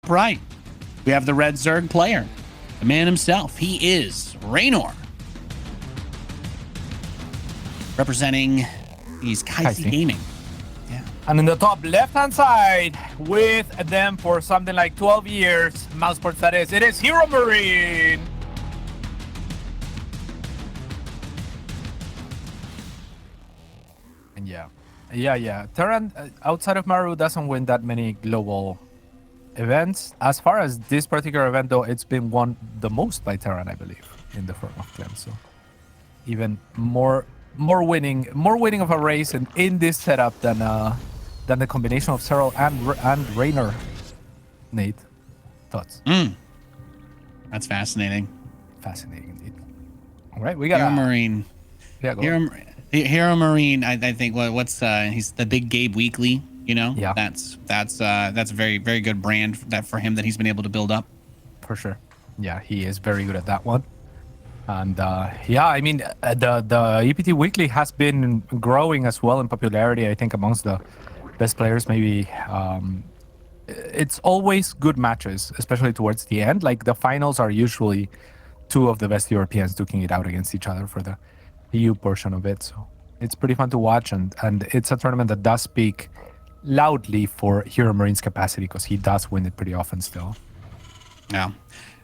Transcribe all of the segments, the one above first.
top right, we have the Red Zerg player, the man himself. He is Reynor. Representing, he's Kaisi Gaming. Yeah. And in the top left-hand side, with them for something like 12 years, Mousesports that is, it is HeroMarine. And yeah. Terran, outside of Maru, doesn't win that many global events. As far as this particular event, though, it's been won the most by Terran, I believe, in the form of Clem. So even more winning of a race in this setup than the combination of Cyril and Reynor. Nate, thoughts? That's fascinating. Fascinating indeed. All right, we got HeroMarine. Yeah, go HeroMarine. I think what's he's the big Gabe Weekly. You know, yeah. That's a very, very good brand for him that he's been able to build up. For sure. Yeah, he is very good at that one. And yeah, I mean, the EPT Weekly has been growing as well in popularity, I think, amongst the best players. Maybe it's always good matches, especially towards the end. Like the finals are usually two of the best Europeans duking it out against each other for the EU portion of it. So it's pretty fun to watch, and it's a tournament that does speak loudly for HeroMarine's capacity, because he does win it pretty often still. Yeah.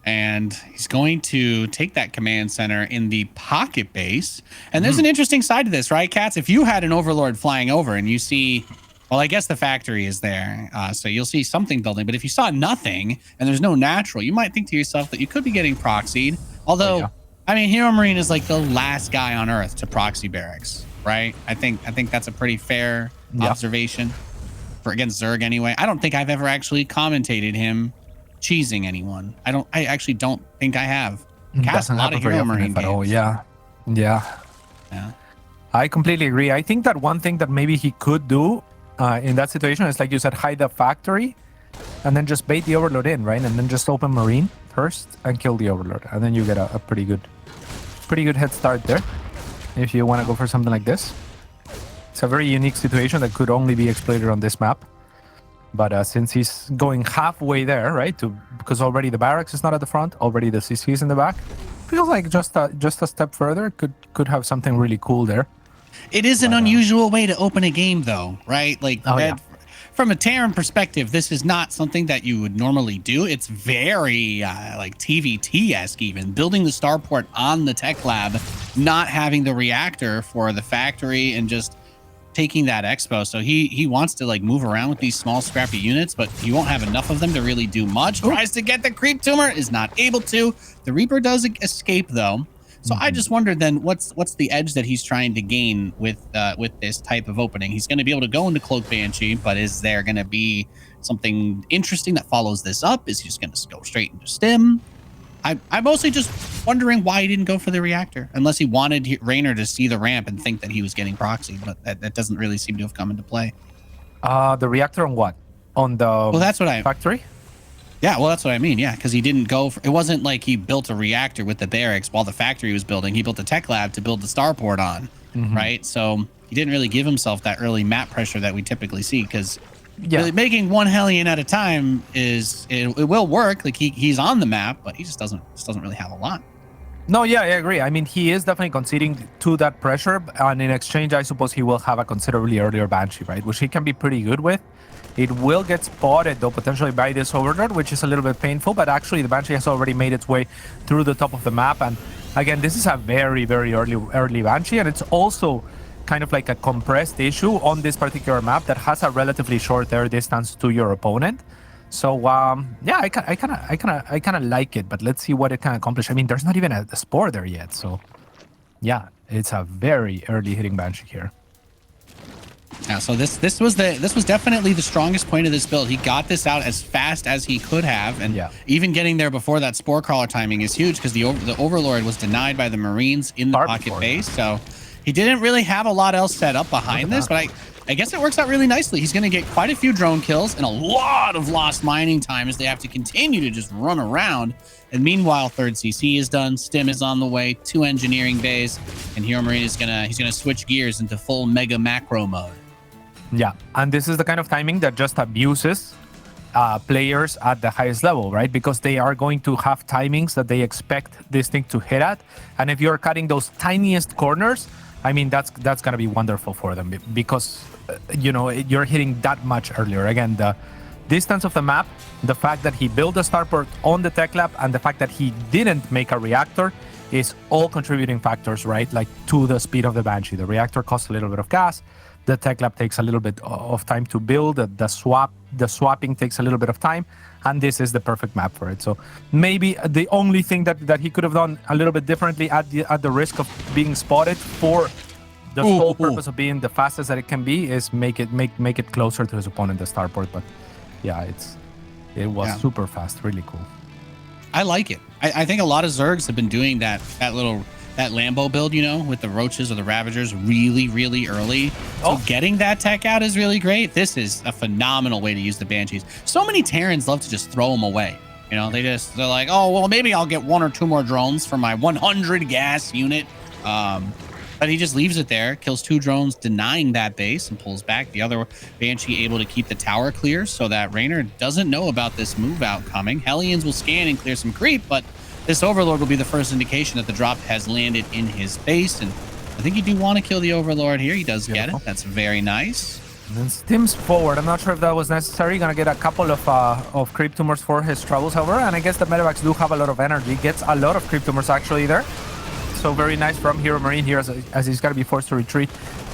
And he's going to take that command center in the pocket base. And there's an interesting side to this, right, Cats? If you had an Overlord flying over and you see, well, I guess the factory is there, so you'll see something building. But if you saw nothing and there's no natural, you might think to yourself that you could be getting proxied. Although, I mean, HeroMarine is like the last guy on Earth to proxy barracks, right? I think that's a pretty fair observation for against Zerg anyway. I don't think I've ever actually commentated him cheesing anyone. I actually don't think I have. Cast a lot of HeroMarine games. Oh, yeah. I completely agree. I think that one thing that maybe he could do in that situation is, like you said, hide the factory and then just bait the Overlord in, right? And then just open Marine first and kill the Overlord, and then you get a pretty good head start there if you want to go for something like this. It's a very unique situation that could only be exploited on this map. But since he's going halfway there, right, because already the barracks is not at the front, already the CC is in the back, feels like just a step further could have something really cool there. It is an unusual way to open a game, though, right? Like, from a Terran perspective, this is not something that you would normally do. It's very like TVT-esque, even building the starport on the tech lab, not having the reactor for the factory, and just taking that expo. So he wants to like move around with these small scrappy units, but he won't have enough of them to really do much. Tries to get the creep tumor, is not able to. The Reaper does escape though. So I just wondered then what's the edge that he's trying to gain with this type of opening. He's going to be able to go into Cloak Banshee, but is there going to be something interesting that follows this up? Is he just going to go straight into Stim? I'm mostly just wondering why he didn't go for the reactor, unless he wanted Reynor to see the ramp and think that he was getting proxied, but that doesn't really seem to have come into play. The reactor on what? On the factory? Yeah, well, that's what I mean. Yeah, because he didn't go for, it wasn't like he built a reactor with the barracks while the factory was building. He built a tech lab to build the starport on, right? So he didn't really give himself that early map pressure that we typically see, because really making one Hellion at a time it will work. Like he's on the map, but he just doesn't really have a lot. No, yeah, I agree. I mean, he is definitely conceding to that pressure, and in exchange, I suppose he will have a considerably earlier Banshee, right? Which he can be pretty good with. It will get spotted, though, potentially by this Overlord, which is a little bit painful, but actually the Banshee has already made its way through the top of the map, and again, this is a very, very early Banshee, and it's also kind of like a compressed issue on this particular map that has a relatively short air distance to your opponent. So yeah, I kind of like it, but let's see what it can accomplish. I mean, there's not even a spore there yet, so yeah, it's a very early hitting Banshee here. Yeah, so this was definitely the strongest point of this build. He got this out as fast as he could have, and even getting there before that spore crawler timing is huge, because the Overlord was denied by the Marines in the pocket base, so he didn't really have a lot else set up behind this, but I guess it works out really nicely. He's going to get quite a few drone kills and a lot of lost mining time as they have to continue to just run around. And meanwhile, third CC is done, Stim is on the way, 2 engineering bays, and HeroMarine is he's gonna switch gears into full mega macro mode. Yeah, and this is the kind of timing that just abuses players at the highest level, right? Because they are going to have timings that they expect this thing to hit at. And if you're cutting those tiniest corners, I mean, that's going to be wonderful for them because, you're hitting that much earlier. Again, the distance of the map, the fact that he built a starport on the tech lab, and the fact that he didn't make a reactor is all contributing factors, right? Like to the speed of the Banshee. The reactor costs a little bit of gas. The tech lab takes a little bit of time to build. The swapping takes a little bit of time, and this is the perfect map for it. So maybe the only thing that he could have done a little bit differently at the risk of being spotted for the sole purpose of being the fastest that it can be is make it closer to his opponent, the starport. But yeah, it was super fast, really cool. I like it. I think a lot of Zergs have been doing that Lambo build, with the Roaches or the Ravagers really, really early. So getting that tech out is really great. This is a phenomenal way to use the Banshees. So many Terrans love to just throw them away. They're like, oh, well, maybe I'll get 1 or 2 more drones for my 100 gas unit. But he just leaves it there, kills 2 drones, denying that base, and pulls back. The other Banshee able to keep the tower clear so that Reynor doesn't know about this move out coming. Hellions will scan and clear some creep, but this Overlord will be the first indication that the drop has landed in his base. And I think you do want to kill the Overlord here. He does get it. That's very nice. And then stims forward. I'm not sure if that was necessary. Gonna get a couple of creep tumors for his troubles, however. And I guess the medevacs do have a lot of energy. Gets a lot of creep tumors actually there. So very nice from HeroMarine here as he's got to be forced to retreat.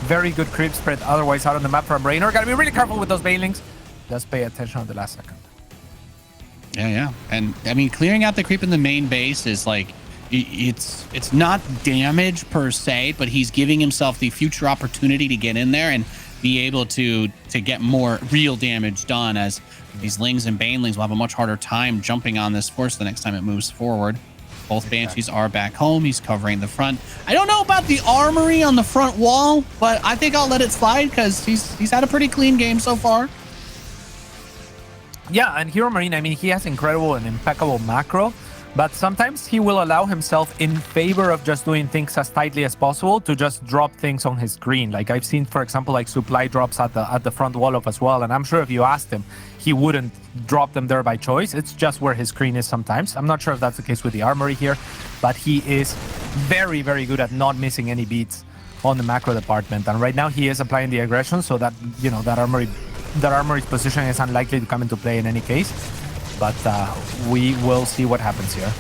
Very good creep spread otherwise out on the map from Reynor. Got to be really careful with those banelings. Just pay attention on the last second. Yeah. And I mean, clearing out the creep in the main base is like, it's not damage per se, but he's giving himself the future opportunity to get in there and be able to get more real damage done, as these Lings and Banelings will have a much harder time jumping on this force the next time it moves forward. Both Banshees are back home. He's covering the front. I don't know about the armory on the front wall, but I think I'll let it slide because he's had a pretty clean game so far. Yeah, and HeroMarine, I mean, he has incredible and impeccable macro, but sometimes he will allow himself, in favor of just doing things as tightly as possible, to just drop things on his screen. Like I've seen, for example, like supply drops at the front wall of as well, and I'm sure if you asked him, he wouldn't drop them there by choice. It's just where his screen is sometimes. I'm not sure if that's the case with the armory here, but he is very, very good at not missing any beats on the macro department. And right now he is applying the aggression, so that, that armory's position is unlikely to come into play in any case. But we will see what happens here.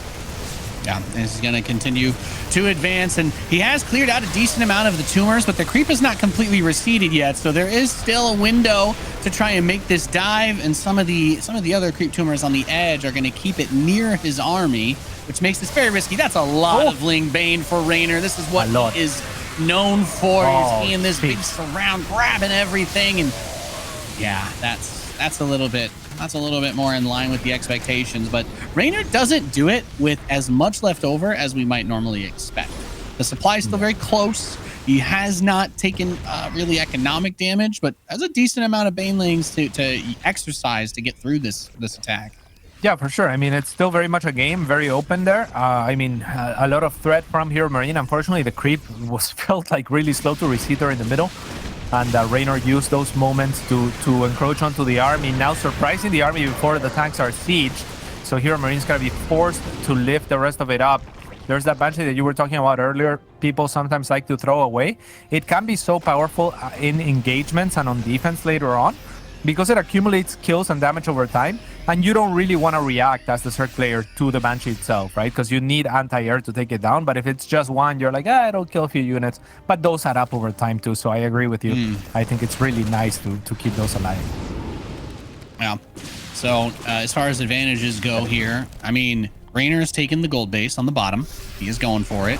Yeah, he's going to continue to advance, and he has cleared out a decent amount of the tumors, but the creep is not completely receded yet, so there is still a window to try and make this dive, and some of the other creep tumors on the edge are going to keep it near his army, which makes this very risky. That's a lot of Ling Bane for Reynor. This is what he is known for. He's in this big surround, grabbing everything, and yeah, that's a little bit more in line with the expectations, but Reynor doesn't do it with as much left over as we might normally expect. The supply is still very close. He has not taken really economic damage, but has a decent amount of banelings to exercise to get through this attack. Yeah, for sure. I mean, it's still very much a game, very open there. I mean, a lot of threat from HeroMarine. Unfortunately, the creep felt like really slow to recede there in the middle. And Reynor used those moments to encroach onto the army, now surprising the army before the tanks are sieged. So HeroMarine's going to be forced to lift the rest of it up. There's that Banshee that you were talking about earlier. People sometimes like to throw away. It can be so powerful in engagements and on defense later on, because it accumulates kills and damage over time, and you don't really want to react as the Zerg player to the Banshee itself, right? Because you need anti-air to take it down, but if it's just one, you're like, it'll kill a few units, but those add up over time too, so I agree with you. I think it's really nice to keep those alive. Yeah, so as far as advantages go here, I mean, Reynor's taken the gold base on the bottom. He is going for it.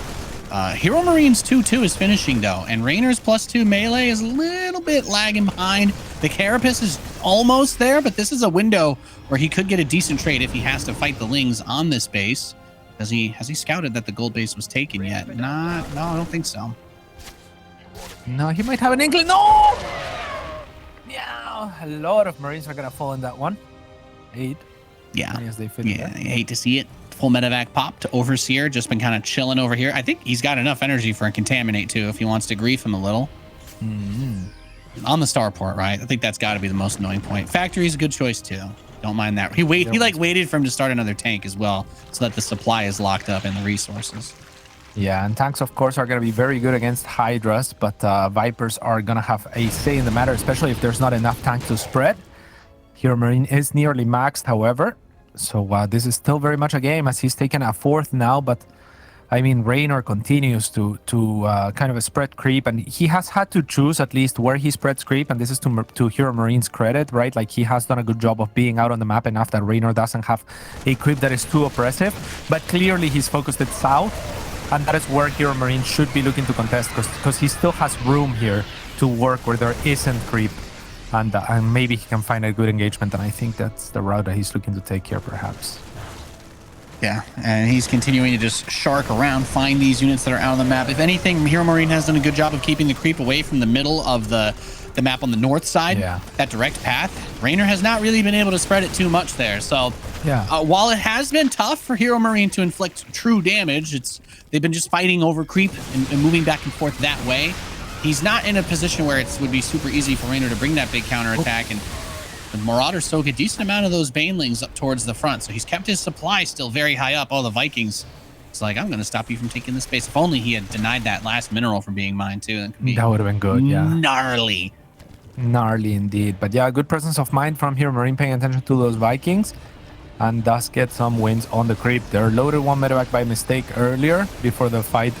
HeroMarine's 2-2 is finishing though, and Reynor's +2 melee is a little bit lagging behind. The Carapace is almost there, but this is a window where he could get a decent trade if he has to fight the Lings on this base. Has he scouted that the gold base was taken yet? No, I don't think so. No, he might have an inkling. No! Yeah, a lot of Marines are gonna fall in that one. 8. Yeah, as they fit I hate to see it. Full medevac pop to Overseer, just been kind of chilling over here. I think he's got enough energy for a Contaminate too if he wants to grief him a little. On the starport, right? I think that's got to be the most annoying point. Factory's a good choice too. Don't mind that. He waited for him to start another tank as well, so that the supply is locked up in the resources. Yeah, and tanks, of course, are going to be very good against Hydras, but Vipers are going to have a say in the matter, especially if there's not enough tank to spread. HeroMarine is nearly maxed, however, so this is still very much a game as he's taken a 4th now, but I mean, Reynor continues to kind of a spread creep, and he has had to choose at least where he spreads creep, and this is to HeroMarine's credit, right? Like, he has done a good job of being out on the map enough that Reynor doesn't have a creep that is too oppressive, but clearly he's focused it south, and that is where HeroMarine should be looking to contest, because he still has room here to work where there isn't creep, and maybe he can find a good engagement, and I think that's the route that he's looking to take here, perhaps. Yeah, and he's continuing to just shark around, find these units that are out on the map. If anything, HeroMarine has done a good job of keeping the creep away from the middle of the map on the north side, that direct path. Reynor has not really been able to spread it too much there. So while it has been tough for HeroMarine to inflict true damage, they've been just fighting over creep and moving back and forth that way. He's not in a position where it would be super easy for Reynor to bring that big counterattack, and the Marauders soak a decent amount of those Banelings up towards the front, so he's kept his supply still very high up. All the Vikings, it's like, I'm going to stop you from taking the space. If only he had denied that last mineral from being mined too. That would have been good, yeah. Gnarly. Gnarly indeed. But yeah, good presence of mind from HeroMarine, paying attention to those Vikings, and does get some wins on the creep. They're loaded 1 medevac by mistake earlier before the fight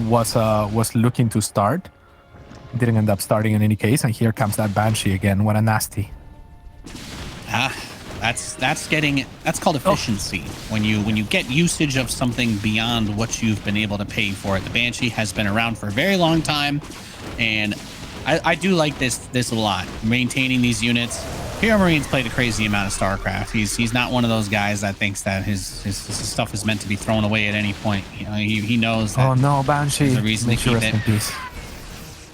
was looking to start. Didn't end up starting in any case, and here comes that Banshee again. What a nasty. That's called efficiency. When you get usage of something beyond what you've been able to pay for it. The Banshee has been around for a very long time, and I do like this a lot. Maintaining these units. HeroMarine's played a crazy amount of StarCraft. He's not one of those guys that thinks that his stuff is meant to be thrown away at any point. You know, he knows that. Oh no, Banshee! There's a reason to keep it. Peace.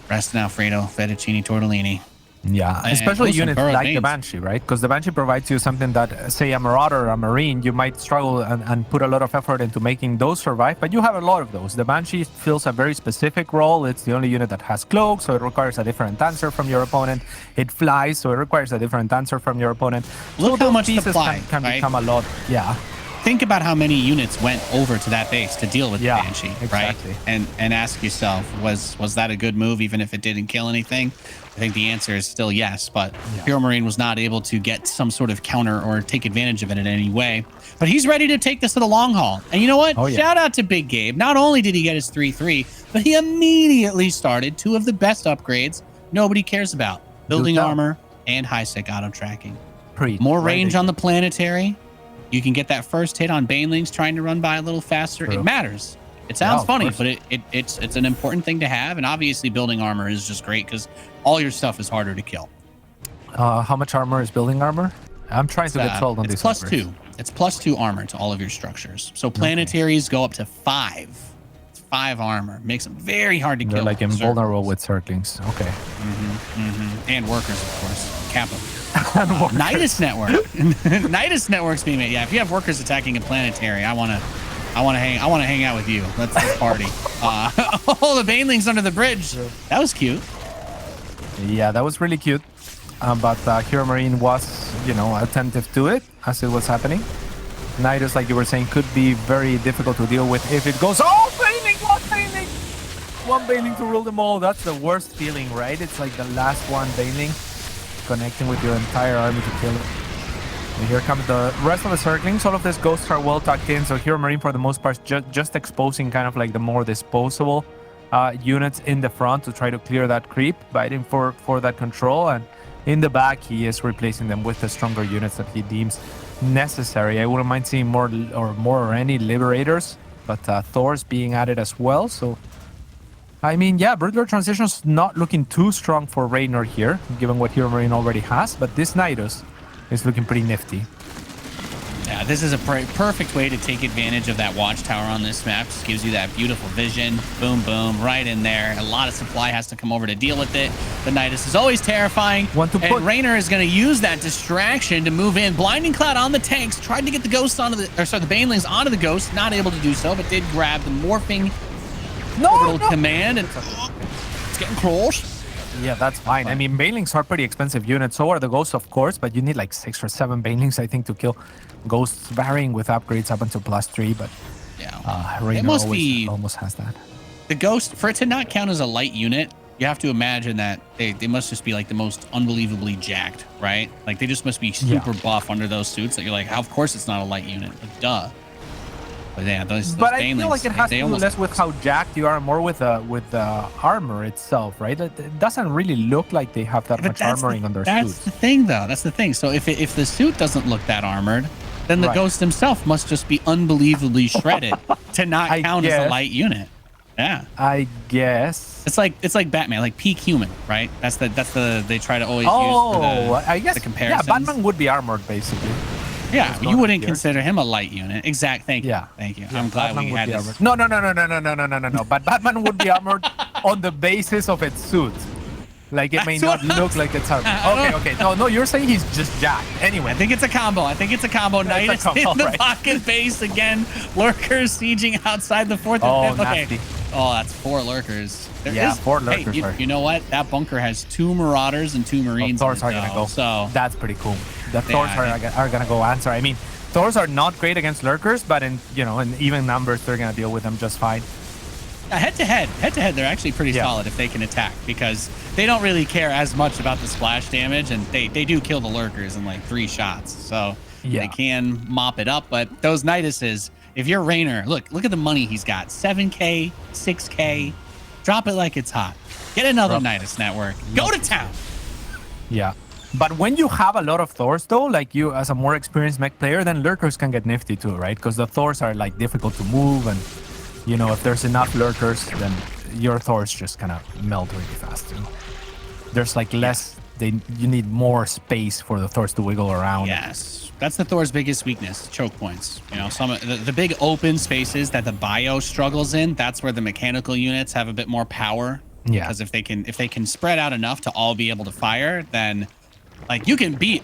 Rest in Alfredo, fettuccine tortellini. Yeah, especially units like the Banshee, right? Because the Banshee provides you something that, say, a Marauder or a Marine, you might struggle and put a lot of effort into making those survive, but you have a lot of those. The Banshee fills a very specific role. It's the only unit that has cloak, so it requires a different answer from your opponent. It flies, so it requires a different answer from your opponent. Look so how much pieces supply can become a lot. Yeah. Think about how many units went over to that base to deal with the Banshee, exactly. right? And ask yourself, was that a good move, even if it didn't kill anything? I think the answer is still yes, but HeroMarine was not able to get some sort of counter or take advantage of it in any way. But he's ready to take this to the long haul. And you know what? Shout out to Big Gabe. Not only did he get his 3-3, but he immediately started 2 of the best upgrades nobody cares about. Building armor and high-sec auto-tracking. More range on the planetary. You can get that first hit on Banelings trying to run by a little faster. It matters. It sounds funny, but it's an important thing to have. And obviously building armor is just great because all your stuff is harder to kill. How much armor is building armor? I'm trying to get sold on these. It's +2. It's +2 armor to all of your structures. So planetaries go up to 5. It's 5 armor. Makes them very hard to kill. They're like invulnerable with circlings. Okay. And workers, of course. Kappa. Nidus Network. Nidus Network's being made. Yeah, if you have workers attacking a planetary, I want to hang out with you. Let's party. Oh, the Banelings under the bridge. That was cute. Yeah, that was really cute. But HeroMarine was, attentive to it as it was happening. Nidus, like you were saying, could be very difficult to deal with if it goes. Oh, Baneling! One Baneling! One Baneling to rule them all. That's the worst feeling, right? It's like the last one Baneling connecting with your entire army to kill it. And here comes the rest of the circlings. All of these ghosts are well tucked in, so HeroMarine for the most part just exposing kind of like the more disposable units in the front to try to clear that creep, biting for that control, and in the back he is replacing them with the stronger units that he deems necessary. I wouldn't mind seeing more or any Liberators, but Thor's being added as well, so I mean, yeah, Broodlord Transition's not looking too strong for Reynor here, given what HeroMarine already has, but this Nidus is looking pretty nifty. Yeah, this is a perfect way to take advantage of that watchtower on this map. Just gives you that beautiful vision. Boom, boom, right in there. A lot of supply has to come over to deal with it. The Nidus is always terrifying. And Reynor is going to use that distraction to move in. Blinding Cloud on the tanks. Tried to get the ghosts the Banelings onto the ghosts. Not able to do so, but did grab the morphing orbital command. And it's getting close. Yeah, that's fine. I mean, banelings are pretty expensive units. So are the ghosts, of course, but you need like 6 or 7 banelings, I think, to kill ghosts, varying with upgrades up until +3. But it must be almost has that. The ghost, for it to not count as a light unit, you have to imagine that they must just be like the most unbelievably jacked, right? Like they just must be super buff under those suits that you're like, of course it's not a light unit. Like, duh. But yeah, those but I banelings, feel like it has to do less with how jacked you are, more with the armor itself, right? It doesn't really look like they have that much armoring on their suits. That's the thing, though. That's the thing. So if the suit doesn't look that armored, then the ghost himself must just be unbelievably shredded to not count as a light unit. Yeah, I guess it's like Batman, like peak human, right? That's the they try to always use for I guess the comparisons. Yeah, Batman would be armored basically. Yeah, you wouldn't consider him a light unit. Thank you. Yeah. Thank you. I'm glad we had this. No. But Batman would be armored on the basis of its suit. Like it may not look like it's armored. Okay. No, you're saying he's just jacked. Anyway, I think it's a combo. Knights in the pocket base again. Lurkers sieging outside the 4th and 5th. Okay. Nasty. Oh, that's 4 lurkers. There is 4 lurkers. Hey, you know what? That bunker has 2 marauders and 2 marines. Thors are gonna go. So that's pretty cool. The Thors are gonna go answer. I mean, Thors are not great against lurkers, but in even numbers, they're gonna deal with them just fine. Head to head, they're actually pretty solid if they can attack, because they don't really care as much about the splash damage, and they do kill the lurkers in like 3 shots, so they can mop it up. But those Niduses, if you're Reynor, look at the money he's got. 7K, 6K, drop it like it's hot. Get another Nidus network. Go to town. Yeah. But when you have a lot of Thors, though, like you as a more experienced mech player, then lurkers can get nifty too, right? Because the Thors are like difficult to move, and if there's enough lurkers, then your Thors just kind of melt really fast. There's like less. You need more space for the Thors to wiggle around. Yes, that's the Thor's biggest weakness: choke points. Some of the big open spaces that the bio struggles in. That's where the mechanical units have a bit more power. Yeah, because if they can spread out enough to all be able to fire, then like you can kill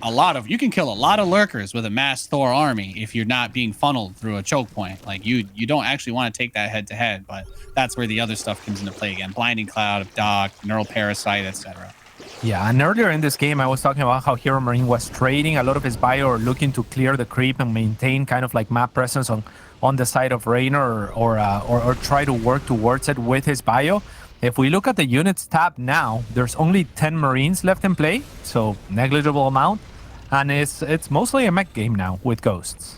a lot of lurkers with a mass Thor army if you're not being funneled through a choke point. Like you don't actually want to take that head to head, but that's where the other stuff comes into play again: blinding cloud, dock, neural parasite, etc. Yeah, and earlier in this game, I was talking about how HeroMarine was trading a lot of his bio, or looking to clear the creep and maintain kind of like map presence on the side of Reynor, or try to work towards it with his bio. If we look at the units tab now, there's only 10 Marines left in play, so negligible amount, and it's mostly a mech game now with ghosts.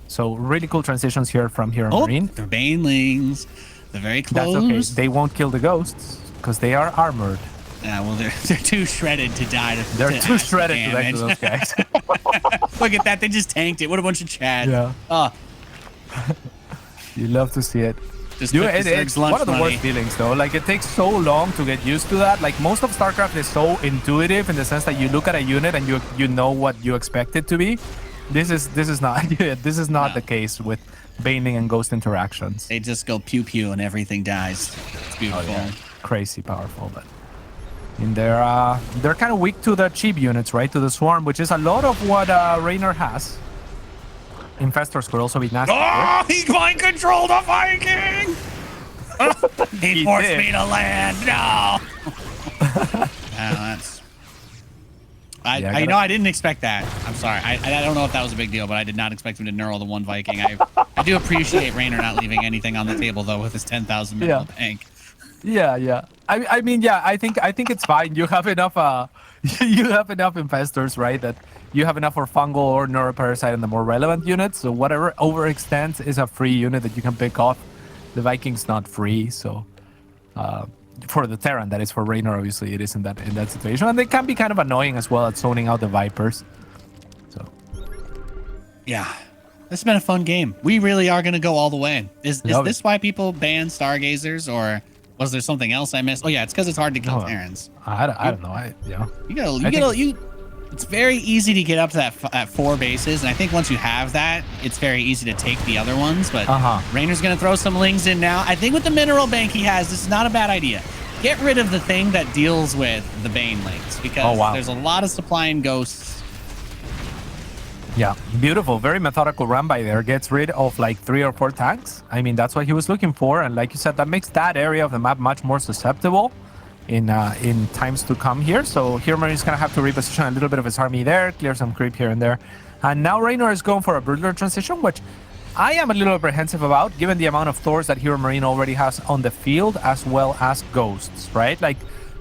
So really cool transitions here from HeroMarine. They're banelings. They're very close. That's okay. They won't kill the ghosts because they are armored. Yeah, well, they're too shredded to die. They're too shredded to die to those guys. Look at that. They just tanked it. What a bunch of Chad. Yeah. You love to see it. It's one of the worst feelings, though. Like, it takes so long to get used to that. Like, most of StarCraft is so intuitive in the sense that you look at a unit and you know what you expect it to be. This is not the case with Baneling and Ghost interactions. They just go pew pew and everything dies. It's beautiful. Oh, yeah. Crazy powerful, but they're kind of weak to the cheap units, right? To the swarm, which is a lot of what Reynor has. Infestors could also be nasty. Oh, he mind controlled a Viking! He forced me to land. No. I didn't expect that. I'm sorry. I don't know if that was a big deal, but I did not expect him to neural the 1 Viking. I do appreciate Reynor not leaving anything on the table, though, with his 10,000 mineral tank. Yeah. I mean, I think it's fine. You have enough. You have enough infestors, right? That you have enough for fungal or neuroparasite and the more relevant units. So whatever overextends is a free unit that you can pick off. The Viking's not free, so for the Terran, that is. For Reynor, obviously, it is in that situation, and they can be kind of annoying as well at zoning out the Vipers. So yeah. This has been a fun game. We really are going to go all the way. Is this why people ban Stargazers, or was there something else I missed? Oh yeah, it's because it's hard to kill Terrans. I don't know. It's very easy to get up to that 4 bases, and I think once you have that, it's very easy to take the other ones. But Reynor's going to throw some lings in now. I think with the mineral bank he has, this is not a bad idea. Get rid of the thing that deals with the banelings, because there's a lot of supply in ghosts. Yeah, beautiful. Very methodical run by there. Gets rid of like 3 or 4 tanks. I mean, that's what he was looking for. And like you said, that makes that area of the map much more susceptible in times to come here. So HeroMarine is going to have to reposition a little bit of his army there, clear some creep here and there. And now Reynor is going for a Broodlord transition, which I am a little apprehensive about, given the amount of Thors that HeroMarine already has on the field, as well as Ghosts, right? Like,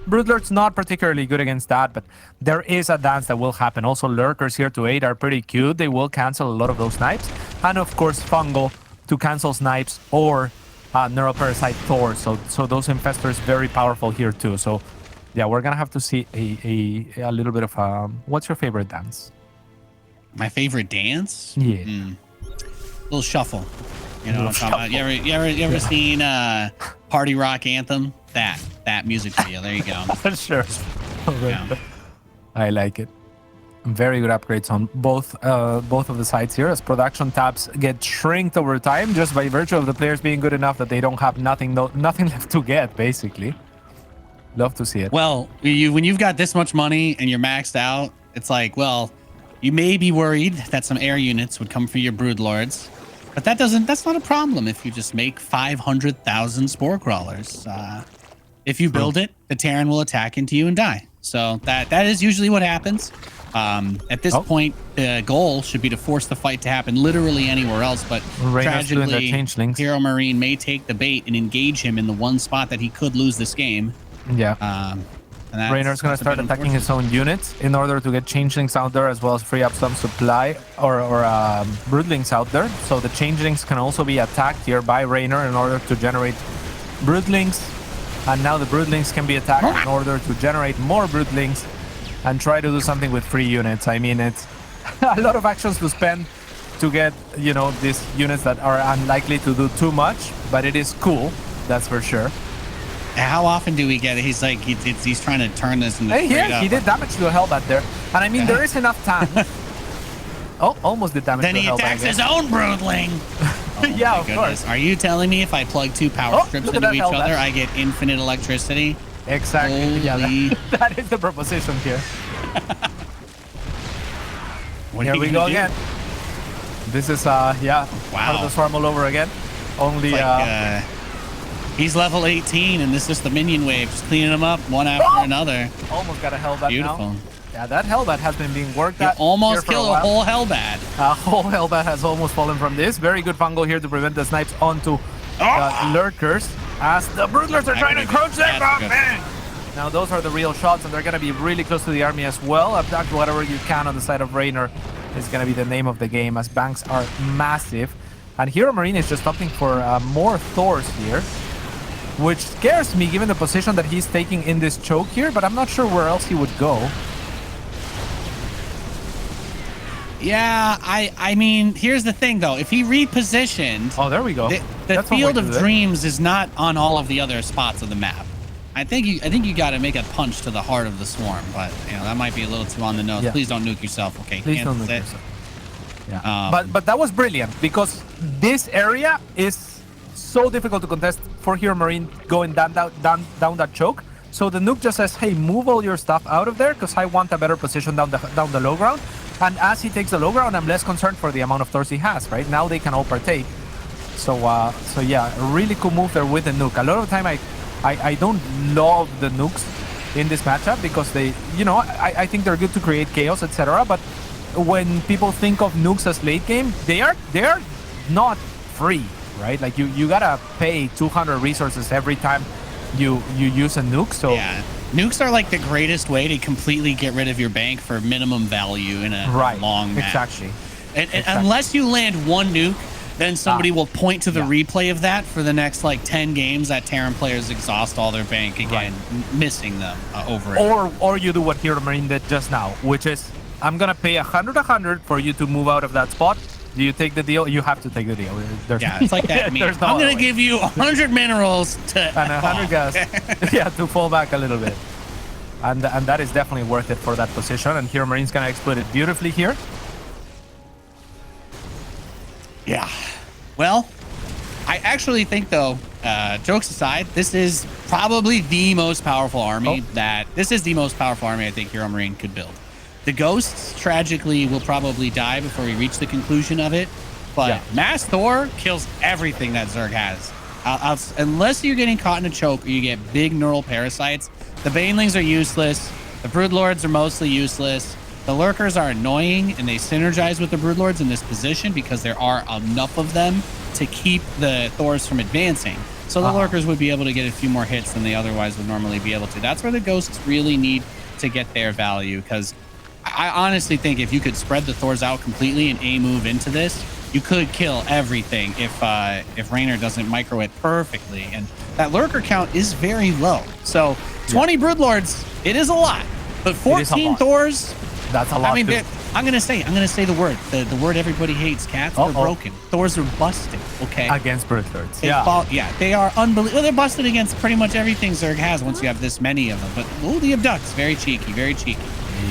Broodlord's not particularly good against that, but there is a dance that will happen. Also, Lurkers here to 8 are pretty cute. They will cancel a lot of those snipes. And of course, Fungal to cancel snipes or Neural Parasite Thor. So those Infestors very powerful here too. So yeah, we're gonna have to see a little bit of what's your favorite dance? My favorite dance? Yeah. Little shuffle. You know what I'm talking about? You ever seen Party Rock Anthem? That music video. There you go. Sure. Yeah. I like it. Very good upgrades on both of the sides here, as production tabs get shrinked over time just by virtue of the players being good enough that they don't have nothing left to get, basically. Love to see it. Well, when you've got this much money and you're maxed out, it's like, well, you may be worried that some air units would come for your Broodlords, but that's not a problem if you just make 500,000 Spore Crawlers. If you build it, the Terran will attack into you and die. So that is usually what happens. At this point, the goal should be to force the fight to happen literally anywhere else. But tragically, HeroMarine may take the bait and engage him in the one spot that he could lose this game. Yeah. Reynor's going to start attacking his own units in order to get Changelings out there, as well as free up some supply or Broodlings out there. So the Changelings can also be attacked here by Reynor in order to generate Broodlings. And now the Broodlings can be attacked in order to generate more Broodlings and try to do something with free units. I mean, it's a lot of actions to spend to get, you know, these units that are unlikely to do too much, but it is cool, that's for sure. How often do we get it? He's like, he's trying to turn this into he did damage to a Hellbat there. And I mean, there is enough time. Oh, almost did damage to a Hellbat. Then he attacks his own Broodling. Oh, yeah, of course. Are you telling me if I plug two power strips into each other, I get infinite electricity? Exactly. Holy... Yeah, that is the proposition here. Here we go again. This is, part of the swarm all over again. Only, like, he's level 18, and this is the minion wave, just cleaning them up one after another. Almost got a Hellbat. Beautiful. Now. Yeah, that Hellbat has been being worked at. Almost killed a whole Hellbat. A whole Hellbat has almost fallen from this. Very good fungal here to prevent the snipes onto Lurkers, as the Broodlords are trying to crouch them. Now those are the real shots, and they're going to be really close to the army as well. Attack whatever you can on the side of Reynor is going to be the name of the game, as banks are massive. And HeroMarine is just opting for more Thors here, which scares me given the position that he's taking in this choke here, but I'm not sure where else he would go. Yeah, I mean, here's the thing though. If he repositioned, oh, there we go. The Field of Dreams is not on all of the other spots of the map. I think you got to make a punch to the heart of the swarm, but you know that might be a little too on the nose. Yeah. Please don't nuke yourself, okay? Please don't nuke yourself. Yeah. But that was brilliant, because this area is so difficult to contest for HeroMarine going down that choke. So the nuke just says, hey, move all your stuff out of there, because I want a better position down the low ground. And as he takes the low ground, I'm less concerned for the amount of Thors he has, right? Now they can all partake. So yeah, a really cool move there with the nuke. A lot of the time I don't love the nukes in this matchup, because they, you know, I think they're good to create chaos, etc. But when people think of nukes as late game, they are not free, right? Like you gotta pay 200 resources every time you use a nuke. So yeah. Nukes are like the greatest way to completely get rid of your bank for minimum value in a long match. Exactly. And unless you land one nuke, then somebody will point to the replay of that for the next like 10 games that Terran players exhaust all their bank again, missing them over it. Or you do what HeroMarine did just now, which is, I'm gonna pay 100 for you to move out of that spot. Do you take the deal? You have to take the deal. Yeah, it's like that. I'm going to give you 100 minerals and 100 gas. Yeah, to fall back a little bit. And that is definitely worth it for that position. And HeroMarine's going to exploit it beautifully here. Yeah. Well, I actually think, though, jokes aside, this is probably the most powerful army I think HeroMarine could build. The Ghosts, tragically, will probably die before we reach the conclusion of it. But Mass Thor kills everything that Zerg has. Unless you're getting caught in a choke or you get big neural parasites, The Banelings are useless. The Broodlords are mostly useless. The Lurkers are annoying, and they synergize with the Broodlords in this position because there are enough of them to keep the Thors from advancing. So the Lurkers would be able to get a few more hits than they otherwise would normally be able to. That's where the Ghosts really need to get their value, because I honestly think if you could spread the Thors out completely and A-move into this, you could kill everything if Reynor doesn't micro it perfectly. And that Lurker count is very low. So 20 Broodlords, it is a lot. But 14 Thors, that's a lot. I mean, I'm gonna say the word. The word everybody hates. Cats are broken. Thors are busted. Okay. Against Broodlords. They are unbelievable. They're busted against pretty much everything Zerg has once you have this many of them. But the Abducts, very cheeky, very cheeky.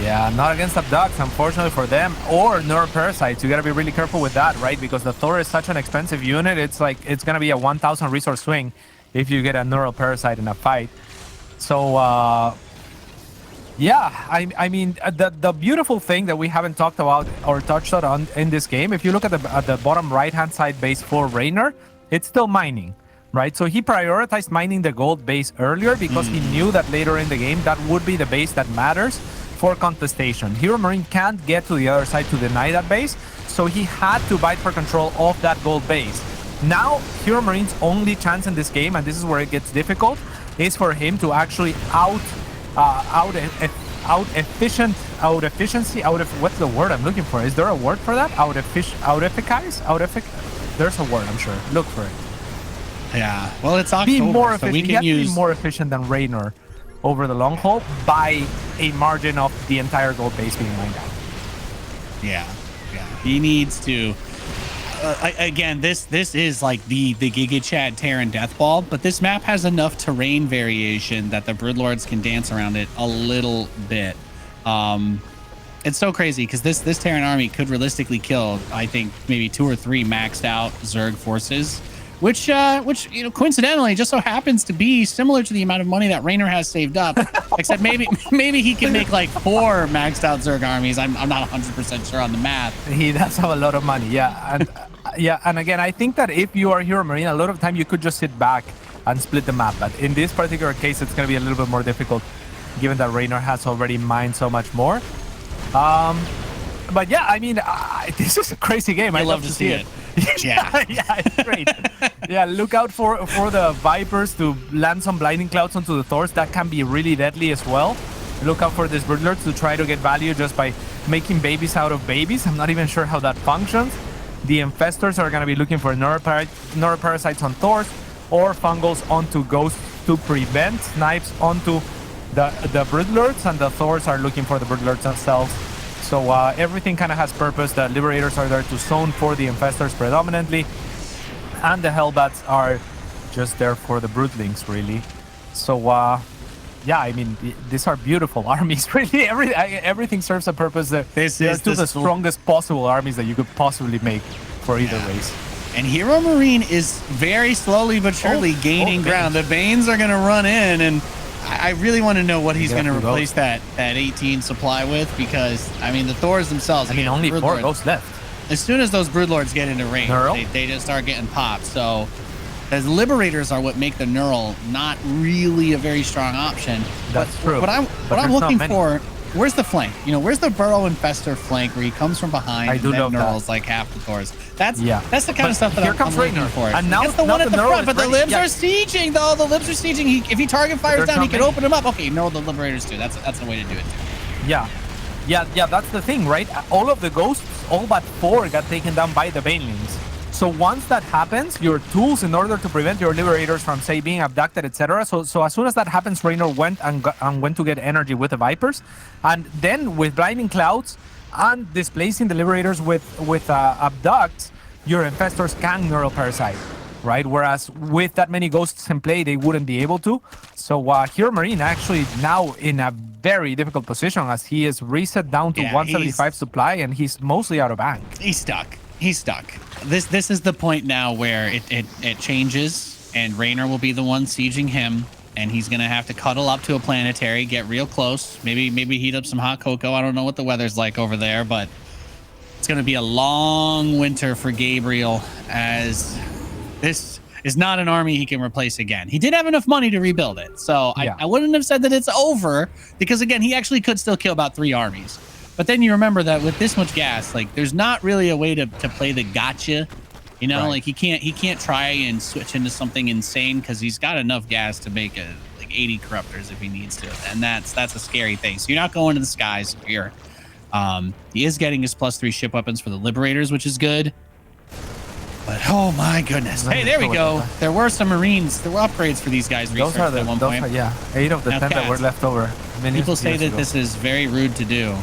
Yeah, not against Abducts, unfortunately for them, or Neuroparasites. You gotta be really careful with that, right? Because the Thor is such an expensive unit. It's like, it's gonna be a 1,000 resource swing if you get a Neuroparasite in a fight. So, yeah, I mean, the beautiful thing that we haven't talked about or touched on in this game, if you look at the bottom right-hand side base for Reynor, it's still mining, right? So he prioritized mining the gold base earlier because he knew that later in the game, that would be the base that matters for contestation. HeroMarine can't get to the other side to deny that base, so he had to fight for control of that gold base. Now, HeroMarine's only chance in this game, and this is where it gets difficult, is for him to actually what's the word I'm looking for? Is there a word for that? There's a word, I'm sure. Look for it. Yeah. Well, it's October, be more so efficient. we can be more efficient than Reynor over the long haul by a margin of the entire gold base being mined out. Yeah. He needs to. Again, this is like the Giga Chad Terran Death Ball, but this map has enough terrain variation that the Broodlords can dance around it a little bit. It's so crazy because this Terran army could realistically kill, I think, maybe 2 or 3 maxed out Zerg forces, which coincidentally just so happens to be similar to the amount of money that Reynor has saved up, except maybe he can make like 4 maxed out Zerg armies. I'm not 100% sure on the math. He does have a lot of money, yeah. And again, I think that if you are HeroMarine, a lot of time you could just sit back and split the map. But in this particular case, it's going to be a little bit more difficult, given that Reynor has already mined so much more. But yeah, I mean, this is a crazy game. I love to see it. Yeah, it's great. Yeah, look out for the Vipers to land some Blinding Clouds onto the Thors. That can be really deadly as well. Look out for these Broodlords to try to get value just by making babies out of babies. I'm not even sure how that functions. The Infestors are going to be looking for Neuroparasites on Thors or Fungals onto Ghosts to prevent snipes onto the Broodlords, and the Thors are looking for the Broodlords themselves. So everything kind of has purpose. The Liberators are there to zone for the Infestors predominantly, and the Hellbats are just there for the Broodlings, really. So yeah, I mean, these are beautiful armies. Really, everything serves a purpose. They're two of the strongest possible armies that you could possibly make for either race. And HeroMarine is very slowly but surely gaining ground. The Banes are going to run in, and I really want to know what he's going to replace that 18 supply with, because, I mean, the Thors themselves... I mean, only 4 ghosts left. As soon as those Broodlords get into range, they just start getting popped. So, as Liberators are what make the Neural not really a very strong option. That's true. But I'm looking for... Where's the flank? Where's the Burrow Infestor flank where he comes from behind and then Neural's like half the Thors? That's the kind of stuff that I'm looking for. And now it's the one at the front, but the Libs are sieging, though. The Libs are sieging. If he target fires down, he can open him up. Okay, no, the Liberators too. That's the way to do it too. Yeah, that's the thing, right? All of the Ghosts, all but 4 got taken down by the Banelings. So once that happens, your tools in order to prevent your Liberators from, say, being abducted, etc. So as soon as that happens, Reynor went to get energy with the Vipers, and then with Blinding Clouds and displacing the Liberators with abducts, your Infestors can Neuroparasite, right? Whereas with that many Ghosts in play, they wouldn't be able to. So HeroMarine actually now in a very difficult position, as he is reset down to 175 supply, and he's mostly out of bank. He's stuck. This is the point now where it changes, and Reynor will be the one sieging him, and he's gonna have to cuddle up to a planetary, get real close, maybe heat up some hot cocoa. I don't know what the weather's like over there, but it's gonna be a long winter for Gabriel, as this is not an army he can replace again. He did have enough money to rebuild it. So I wouldn't have said that it's over because, again, he actually could still kill about 3 armies. But then you remember that with this much gas, like there's not really a way to play the gotcha. You know, like he can't try and switch into something insane because he's got enough gas to make like 80 corruptors if he needs to. And that's a scary thing. So you're not going to the skies here. He is getting his +3 ship weapons for the Liberators, which is good. But oh my goodness. Hey, there we go. There were some Marines. There were upgrades for these guys researched at one point. 8 of the 10 that were left over. People say that this is very rude to do.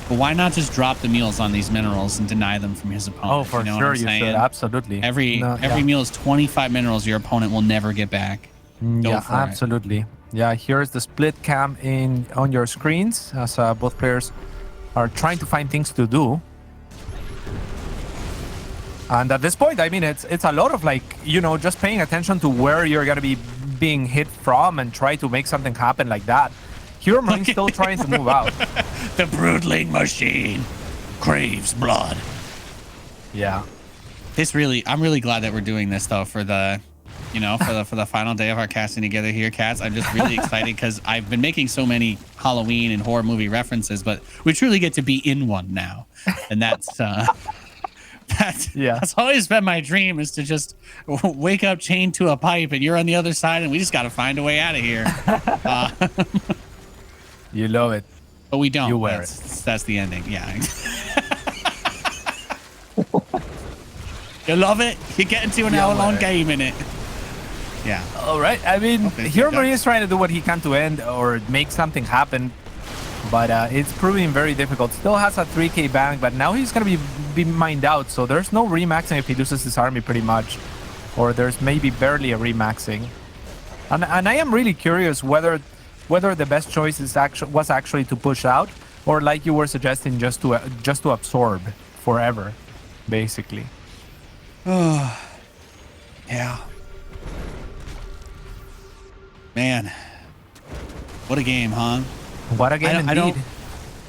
But why not just drop the meals on these minerals and deny them from his opponent? Oh, for sure you should. Absolutely. Every meal is 25 minerals your opponent will never get back. Yeah, absolutely. Yeah, here's the split cam on your screens as both players are trying to find things to do. And at this point, I mean, it's a lot of like, you know, just paying attention to where you're going to be being hit from and try to make something happen like that. HeroMarine's still trying to move out. The broodling machine craves blood. Yeah. I'm really glad that we're doing this though for the, you know, for the final day of our casting together here, cats. I'm just really excited because I've been making so many Halloween and horror movie references, but we truly get to be in one now, and that's always been my dream, is to just wake up chained to a pipe and you're on the other side and we just got to find a way out of here. You love it. But we don't. You wear it. That's the ending. Yeah. You love it. You get into an hour-long game in it. Yeah. All right. I mean, HeroMarine is trying to do what he can to end or make something happen, but it's proving very difficult. Still has a 3K bank, but now he's going to be mined out, so there's no remaxing if he loses his army pretty much, or there's maybe barely a remaxing. And I am really curious whether the best choice was actually to push out, or like you were suggesting, just to absorb forever, basically. Oh, yeah. Man, what a game, huh? What a game indeed.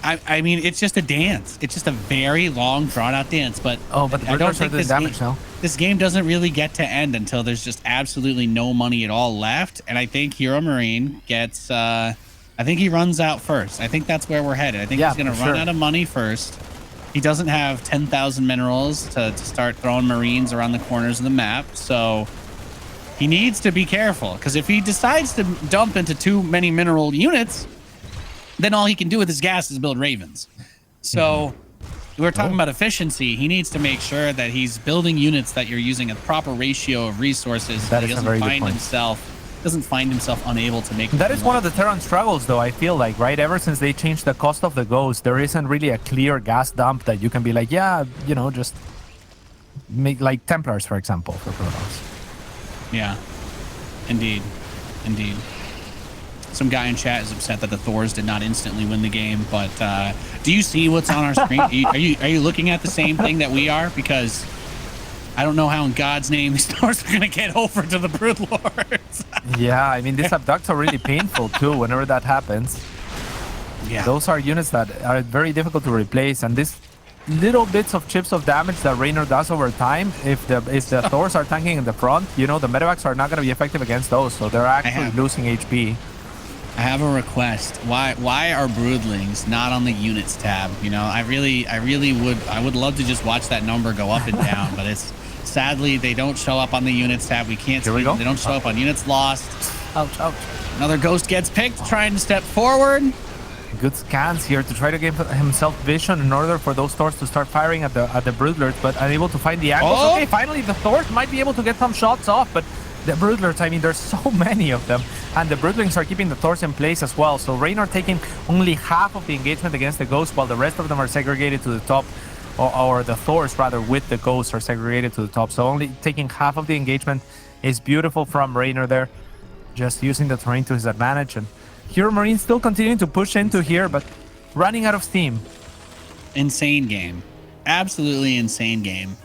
I mean, it's just a dance. It's just a very long, drawn-out dance. But I don't think this game doesn't really get to end until there's just absolutely no money at all left. And I think HeroMarine gets. I think he runs out first. I think that's where we're headed. I think he's going to run out of money first. He doesn't have 10,000 minerals to start throwing Marines around the corners of the map. So he needs to be careful, because if he decides to dump into too many mineral units, then all he can do with his gas is build Ravens. So we're talking about efficiency. He needs to make sure that he's building units that you're using a proper ratio of resources. That is he doesn't find himself unable to make. That is one of the Terran struggles, though, I feel like, right? Ever since they changed the cost of the Ghost, there isn't really a clear gas dump that you can be like, yeah, you know, just make like Templars, for example, for Protoss. Yeah, indeed. Some guy in chat is upset that the Thors did not instantly win the game, but do you see what's on our screen? Are you looking at the same thing that we are? Because I don't know how in God's name these Thors are going to get over to the Broodlords. Yeah, I mean, these abducts are really painful too whenever that happens. Yeah. Those are units that are very difficult to replace, and this little bits of chips of damage that Reynor does over time, if the Thors are tanking in the front, you know, the medevacs are not going to be effective against those, so they're actually losing HP. I have a request. Why are Broodlings not on the units tab? You know, I would love to just watch that number go up and down, but it's sadly they don't show up on the units tab. We can't see them. They don't show up on units lost. Ouch. Another ghost gets picked, trying to step forward. Good scans here to try to give himself vision in order for those Thors to start firing at the Broodlords, but unable to find the angles. Okay, finally the Thors might be able to get some shots off, but the Broodlords, I mean, there's so many of them, and the Broodlings are keeping the Thors in place as well. So Reynor taking only half of the engagement against the Ghost, while the rest of them are segregated to the top, or the Thors rather with the Ghosts are segregated to the top. So only taking half of the engagement is beautiful from Reynor there, just using the terrain to his advantage. And HeroMarine still continuing to push into here, but running out of steam. Insane game, absolutely insane game.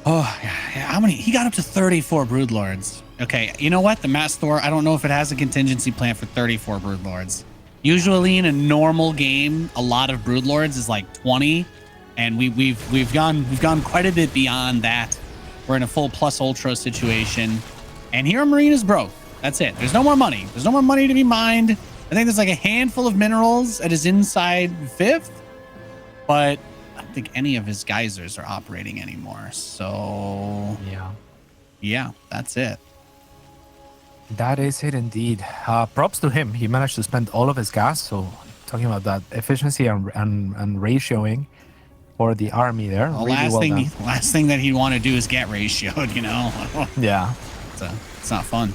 Oh, yeah, how many? He got up to 34 Broodlords. Okay, you know what? The Mass Thor, I don't know if it has a contingency plan for 34 Broodlords. Usually in a normal game, a lot of Broodlords is like 20, and we've gone quite a bit beyond that We're in a full plus ultra situation, and HeroMarine is broke. That's it. There's no more money. There's no more money to be mined. I think there's like a handful of minerals at his inside 5th, but I don't think any of his geysers are operating anymore. So yeah, that's it. That is it indeed. Props to him. He managed to spend all of his gas. So talking about that efficiency and ratioing for the army there. Well, really last thing that he'd want to do is get ratioed, you know? Yeah. It's not fun.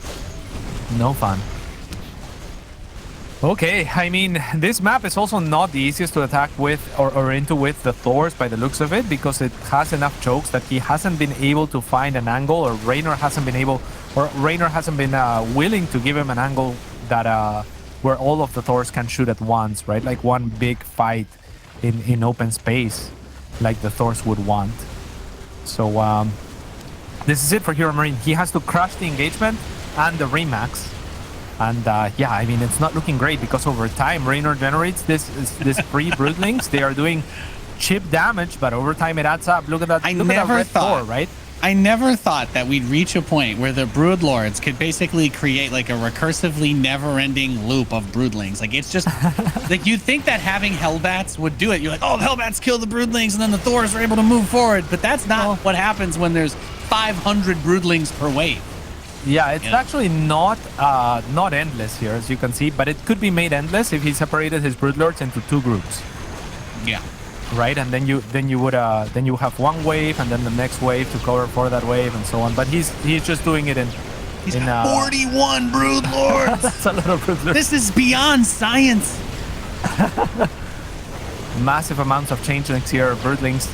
No fun. Okay, I mean, this map is also not the easiest to attack with or into with the Thors by the looks of it, because it has enough chokes that he hasn't been able to find an angle, or Reynor hasn't been willing to give him an angle that where all of the Thors can shoot at once, right? Like one big fight in open space, like the Thors would want. So this is it for HeroMarine. He has to crush the engagement and the remax. And yeah, I mean, it's not looking great, because over time Reynor generates this free broodlings. They are doing chip damage, but over time it adds up. Look at that. Look at that red Thor, right? I never thought that we'd reach a point where the broodlords could basically create like a recursively never-ending loop of broodlings. Like, it's just like, you'd think that having hellbats would do it. You're like, oh, hellbats kill the broodlings and then the Thors are able to move forward. But that's not what happens when there's 500 broodlings per wave. Yeah, it's actually not endless here, as you can see, but it could be made endless if he separated his broodlords into 2 groups. Yeah. Right, and then you have one wave and then the next wave to cover for that wave and so on. But he's just doing it in. He's got 41 broodlords. That's a lot of broodlords. This is beyond science. Massive amounts of changelings here, broodlings,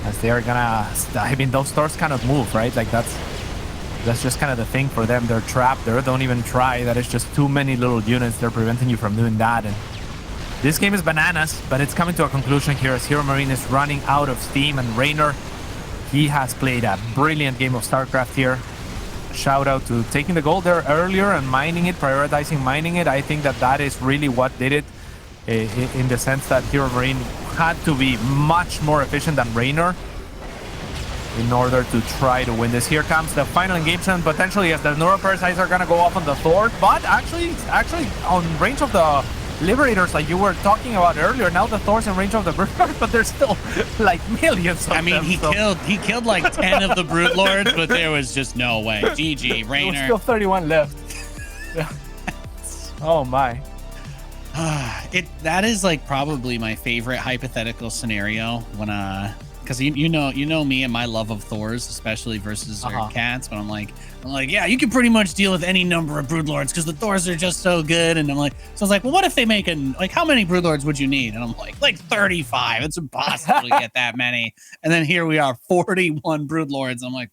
as they are gonna. I mean, those Thors cannot move, right? Like that's just kind of the thing for them. They're trapped there. Don't even try. That is just too many little units. They're preventing you from doing that. And this game is bananas, but it's coming to a conclusion here as HeroMarine is running out of steam, and Reynor, he has played a brilliant game of StarCraft here. Shout out to taking the gold there earlier and mining it, prioritizing mining it. I think that is really what did it, in the sense that HeroMarine had to be much more efficient than Reynor in order to try to win this. Here comes the final engagement, potentially, as the Neuroparasites are going to go off on the Thor, but actually on range of the Liberators, like you were talking about earlier. Now the Thor's in range of the Broodlords, but there's still like millions of them. I mean, he killed like 10 of the Broodlords, but there was just no way. GG, Reynor. There was still 31 left. Yeah. Oh my. That is like probably my favorite hypothetical scenario when because you know me and my love of Thors, especially versus Zerg cats. But I'm like, yeah, you can pretty much deal with any number of broodlords because the Thors are just so good. And I'm like, so I was like, well, what if they make how many broodlords would you need? And I'm like 35. It's impossible to get that many. And then here we are, 41 broodlords. I'm like,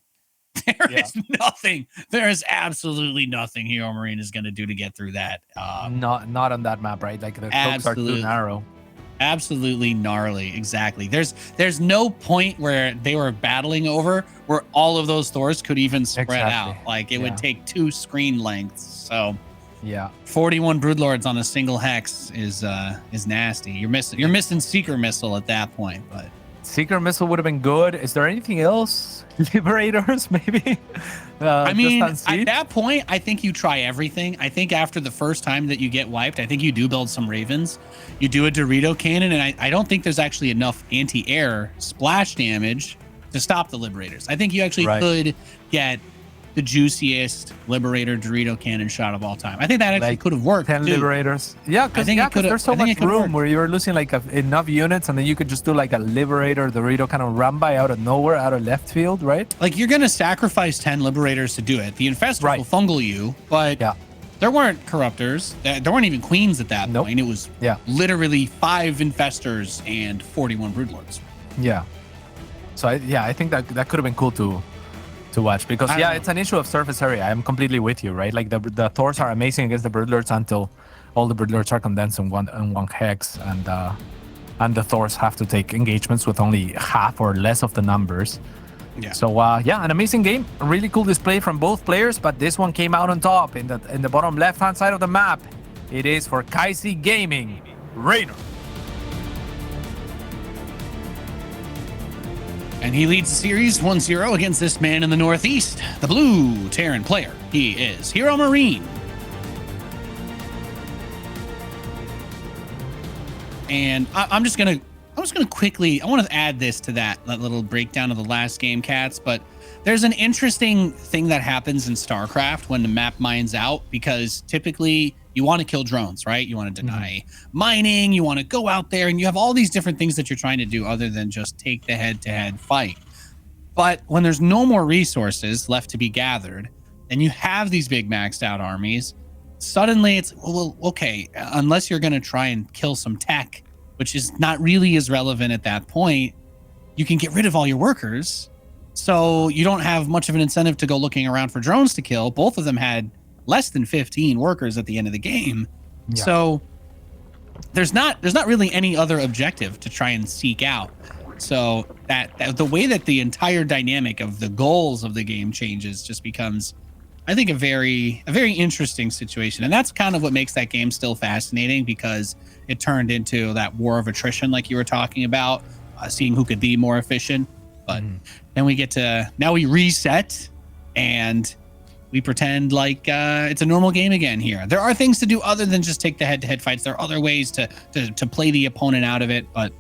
there is nothing. There is absolutely nothing HeroMarine is going to do to get through that. Not on that map, right? Like the cloaks are too narrow. Absolutely gnarly. Exactly. There's no point where they were battling over where all of those Thors could even spread out. Like it would take 2 screen lengths. So yeah, 41 broodlords on a single hex is nasty. You're missing Seeker Missile at that point, but Seeker Missile would have been good. Is there anything else? Liberators, maybe? I mean, at that point, I think you try everything. I think after the first time that you get wiped, I think you do build some Ravens. You do a Dorito Cannon, and I don't think there's actually enough anti-air splash damage to stop the Liberators. I think you actually could get the juiciest Liberator Dorito Cannon shot of all time. I think that actually could have worked. 10 Liberators. Yeah, because there's so much room where you're losing like enough units, and then you could just do like a Liberator Dorito kind of run by out of nowhere, out of left field, right? Like you're going to sacrifice 10 Liberators to do it. The Infestors will fungal you, but there weren't Corruptors. There weren't even Queens at that point. It was literally 5 Infestors and 41 Broodlords. Yeah. So I think that could have been cool to watch, because it's an issue of surface area. I'm completely with you, right? Like the Thors are amazing against the Broodlords until all the Broodlords are condensed in one hex, and the Thors have to take engagements with only half or less of the numbers. Yeah. So an amazing game, a really cool display from both players, but this one came out on top in the bottom left-hand side of the map. It is for Kaisi Gaming, Reynor. And he leads the series 1-0 against this man in the Northeast, the blue Terran player. He is HeroMarine. And I'm just gonna quickly, I want to add this to that little breakdown of the last game, Cats, but there's an interesting thing that happens in StarCraft when the map mines out, because typically you want to kill drones, right? You want to deny mining, you want to go out there, and you have all these different things that you're trying to do other than just take the head-to-head fight. But when there's no more resources left to be gathered, and you have these big maxed out armies, suddenly it's, well, okay, unless you're going to try and kill some tech, which is not really as relevant at that point, you can get rid of all your workers. So you don't have much of an incentive to go looking around for drones to kill. Both of them had less than 15 workers at the end of the game. Yeah. So there's not really any other objective to try and seek out. So that the way that the entire dynamic of the goals of the game changes just becomes, I think, a very interesting situation. And that's kind of what makes that game still fascinating, because it turned into that war of attrition like you were talking about, seeing who could be more efficient. But then we get to, now we reset and we pretend like it's a normal game again here. There are things to do other than just take the head-to-head fights. There are other ways to play the opponent out of it. But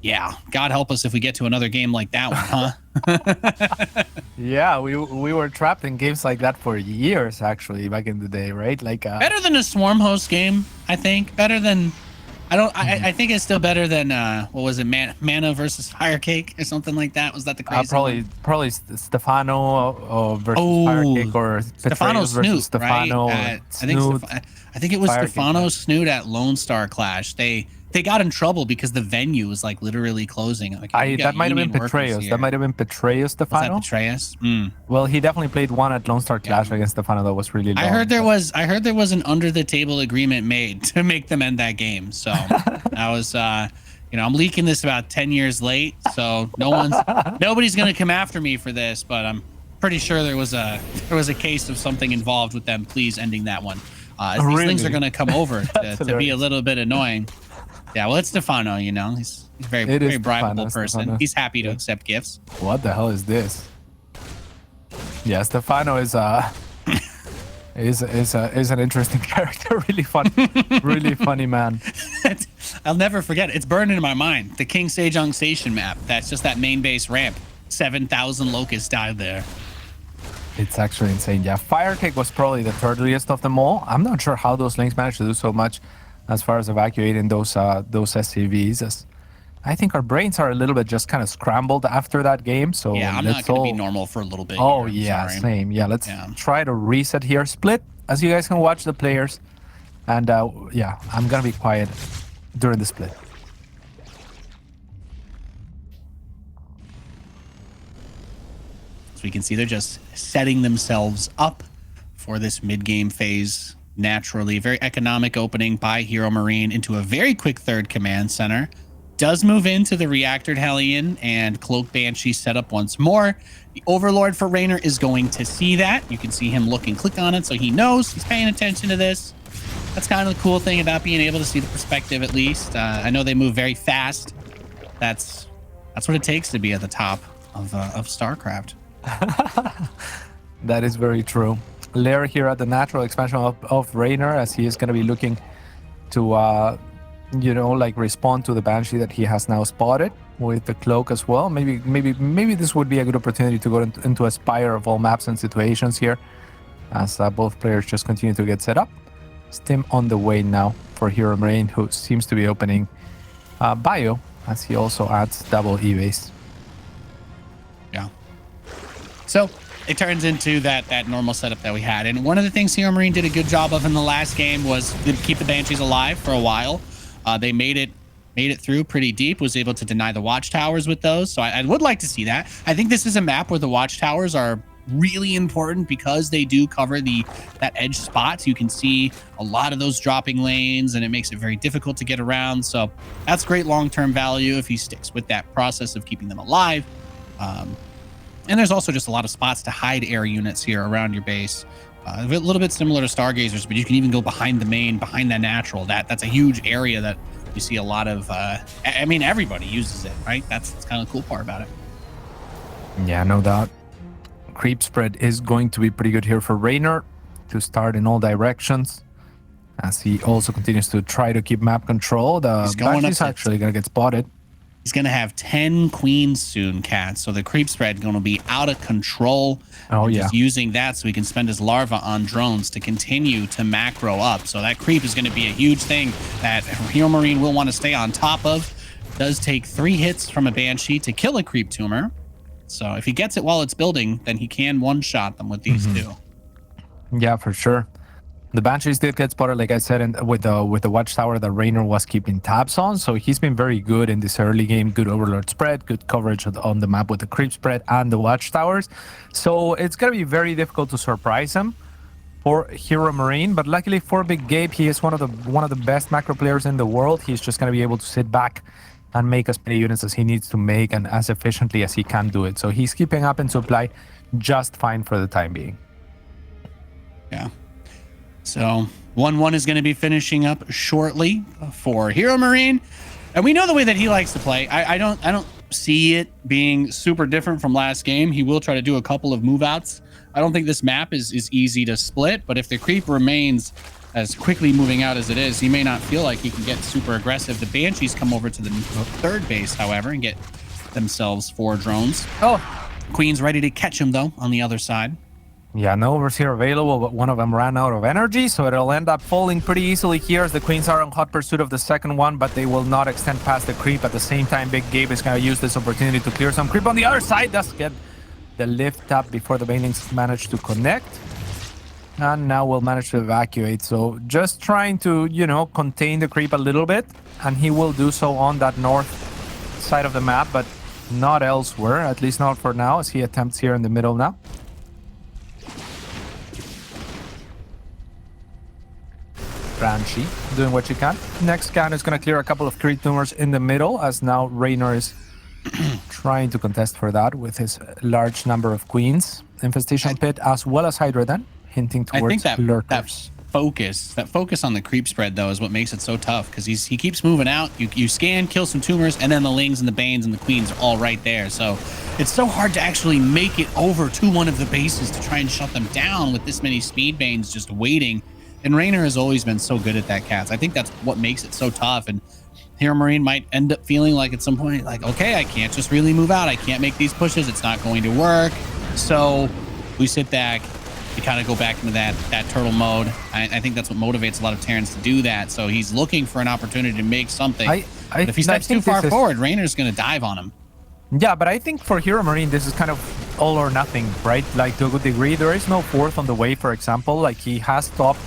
yeah, God help us if we get to another game like that one, huh? Yeah, we were trapped in games like that for years, actually, back in the day, right? Like better than a Swarm Host game, I think. Better than, I think it's still better than what was it, Mana versus Firecake or something like that. Was that the crazy probably Stefano versus Firecake, or Stefano versus Snoot, Stefano, right? Snoot, I think it was Firecake, Stefano Snoot at Lone Star Clash. They got in trouble because the venue was like literally closing. Like, that might have been Petraeus. That might have been Petraeus, Stefano. Was that Petraeus? Well, he definitely played one at Lone Star Clash against Stefano that was really long. I heard there was an under the table agreement made to make them end that game. So I was I'm leaking this about 10 years late, so nobody's gonna come after me for this, but I'm pretty sure there was a case of something involved with them. Please ending that one. These things are gonna come over to be a little bit annoying. Yeah, well, it's Stefano, he's a very bribable person. Stefano. He's happy to accept gifts. What the hell is this? Yeah, Stefano is an interesting character. Really funny man. I'll never forget it. It's burned into my mind. The King Sejong Station map. That's just that main base ramp. 7,000 locusts died there. It's actually insane. Yeah, Firecake was probably the third of them all. I'm not sure how those links managed to do so much as far as evacuating those SCVs. As I think our brains are a little bit just kind of scrambled after that game. So yeah, I'm not going to be normal for a little bit. Oh yeah, same. Yeah, let's try to reset here. Split, as you guys can watch the players. And yeah, I'm going to be quiet during the split. So we can see they're just setting themselves up for this mid-game phase. Naturally, very economic opening by HeroMarine into a very quick third command center. Does move into the Reactored Hellion and Cloak Banshee set up once more. The Overlord for Reynor is going to see that. You can see him look and click on it, so he knows he's paying attention to this. That's kind of the cool thing about being able to see the perspective, at least. I know they move very fast. That's what it takes to be at the top of StarCraft. That is very true. Lair here at the natural expansion of Reynor, as he is going to be looking to, respond to the Banshee that he has now spotted with the cloak as well. Maybe this would be a good opportunity to go into a spire of all maps and situations here, as both players just continue to get set up. Stim on the way now for HeroMarine, who seems to be opening Bio, as he also adds double E-base. Yeah. So it turns into that normal setup that we had. And one of the things HeroMarine did a good job of in the last game was to keep the Banshees alive for a while. They made it through pretty deep, was able to deny the watchtowers with those. So I would like to see that. I think this is a map where the watchtowers are really important because they do cover that edge spot. So you can see a lot of those dropping lanes, and it makes it very difficult to get around. So that's great long-term value if he sticks with that process of keeping them alive. And there's also just a lot of spots to hide air units here around your base. A little bit similar to Stargazers, but you can even go behind the main, behind that natural. That's a huge area that you see a lot of. Everybody uses it, right? That's kind of the cool part about it. Yeah, no doubt. Creep spread is going to be pretty good here for Reynor to start in all directions, as he also continues to try to keep map control. The Banshee's actually going to get spotted. He's going to have 10 queens soon, Cat. So the creep spread going to be out of control. Oh, yeah. Just using that so he can spend his larva on drones to continue to macro up. So that creep is going to be a huge thing that HeroMarine will want to stay on top of. Does take 3 hits from a Banshee to kill a creep tumor. So if he gets it while it's building, then he can one-shot them with these two. Yeah, for sure. The Banshees did get spotted, like I said, with the watchtower that Reynor was keeping tabs on. So he's been very good in this early game. Good overlord spread, good coverage on the map with the creep spread and the watchtowers. So it's going to be very difficult to surprise him for HeroMarine. But luckily for Big Gabe, he is one of the best macro players in the world. He's just going to be able to sit back and make as many units as he needs to make and as efficiently as he can do it. So he's keeping up in supply just fine for the time being. Yeah. So 1-1 is going to be finishing up shortly for HeroMarine. And we know the way that he likes to play. I don't see it being super different from last game. He will try to do a couple of move outs. I don't think this map is easy to split, but if the creep remains as quickly moving out as it is, he may not feel like he can get super aggressive. The Banshees come over to the third base, however, and get themselves 4 drones. Oh, Queen's ready to catch him, though, on the other side. Yeah, no overs here available, but one of them ran out of energy, so it'll end up falling pretty easily here as the Queens are in hot pursuit of the second one, but they will not extend past the creep. At the same time, Big Gabe is going to use this opportunity to clear some creep on the other side. Does get the lift up before the Banelings manage to connect. And now we'll manage to evacuate. So just trying to, you know, contain the creep a little bit, and he will do so on that north side of the map, but not elsewhere, at least not for now, as he attempts here in the middle now. Banshee doing what she can. Next scan is going to clear a couple of creep tumors in the middle, as now Reynor is trying to contest for that with his large number of queens. Infestation pit as well as Hydra then, hinting towards I think lurkers. That focus on the creep spread, though, is what makes it so tough, because he keeps moving out. You scan, kill some tumors, and then the Lings and the Banes and the Queens are all right there. So it's so hard to actually make it over to one of the bases to try and shut them down with this many Speed Banes just waiting. And Reynor has always been so good at that, Cats. I think that's what makes it so tough. And HeroMarine might end up feeling like at some point, like, okay, I can't just really move out. I can't make these pushes. It's not going to work. So we sit back. We kind of go back into that turtle mode. I think that's what motivates a lot of Terrans to do that. So he's looking for an opportunity to make something. But if he steps too far forward, Raynor's going to dive on him. Yeah, but I think for HeroMarine, this is kind of all or nothing, right? Like, to a good degree, there is no fourth on the way, for example. Like, he has stopped,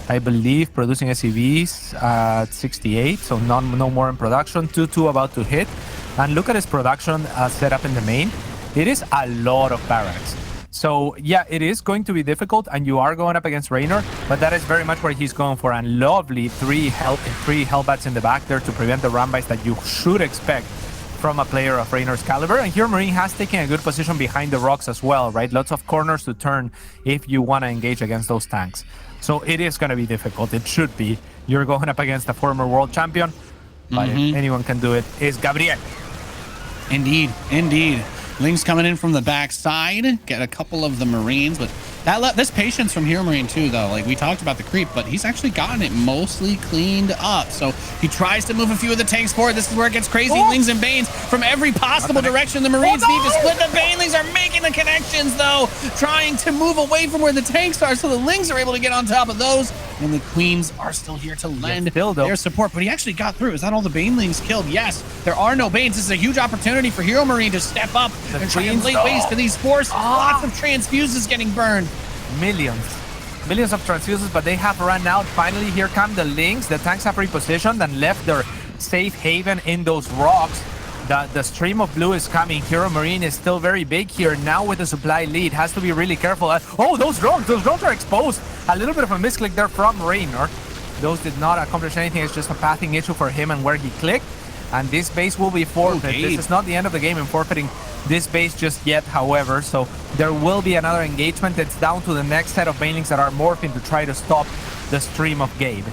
I believe, producing SCVs at 68, so no more in production. 2-2 about to hit. And look at his production set up in the main. It is a lot of barracks. So, yeah, it is going to be difficult, and you are going up against Reynor, but that is very much where he's going for. And lovely three Hellbats in the back there to prevent the Rambites that you should expect from a player of Reynor's caliber. And HeroMarine has taken a good position behind the rocks as well, right? Lots of corners to turn if you want to engage against those tanks. So it is going to be difficult. It should be. You're going up against a former world champion, but if anyone can do it, it's Gabriel. Indeed, indeed. Lings coming in from the backside, get a couple of the Marines, but this patience from HeroMarine too, though. Like, we talked about the creep, but he's actually gotten it mostly cleaned up. So he tries to move a few of the tanks forward. This is where it gets crazy. Lings and Banes from every possible direction. The Marines need to split. The Banelings are making the connections, though, trying to move away from where the tanks are, so the Lings are able to get on top of those. And the Queens are still here to lend their support. But he actually got through. Is that all the Banelings killed? Yes. There are no Banes. This is a huge opportunity for HeroMarine to step up and try and lay waste to these forces. Lots of transfuses getting burned. Millions of transfuses, but they have run out. Finally, here come the Lings. The tanks have repositioned and left their safe haven in those rocks. The stream of blue is coming. HeroMarine is still very big here now with the supply lead. Has to be really careful. Oh, those drones are exposed. A little bit of a misclick there from Reynor. Those did not accomplish anything. It's just a pathing issue for him and where he clicked. And this base will be forfeit. This is not the end of the game in forfeiting this base just yet, however. So there will be another engagement. It's down to the next set of Banelings that are morphing to try to stop the stream of Gabe.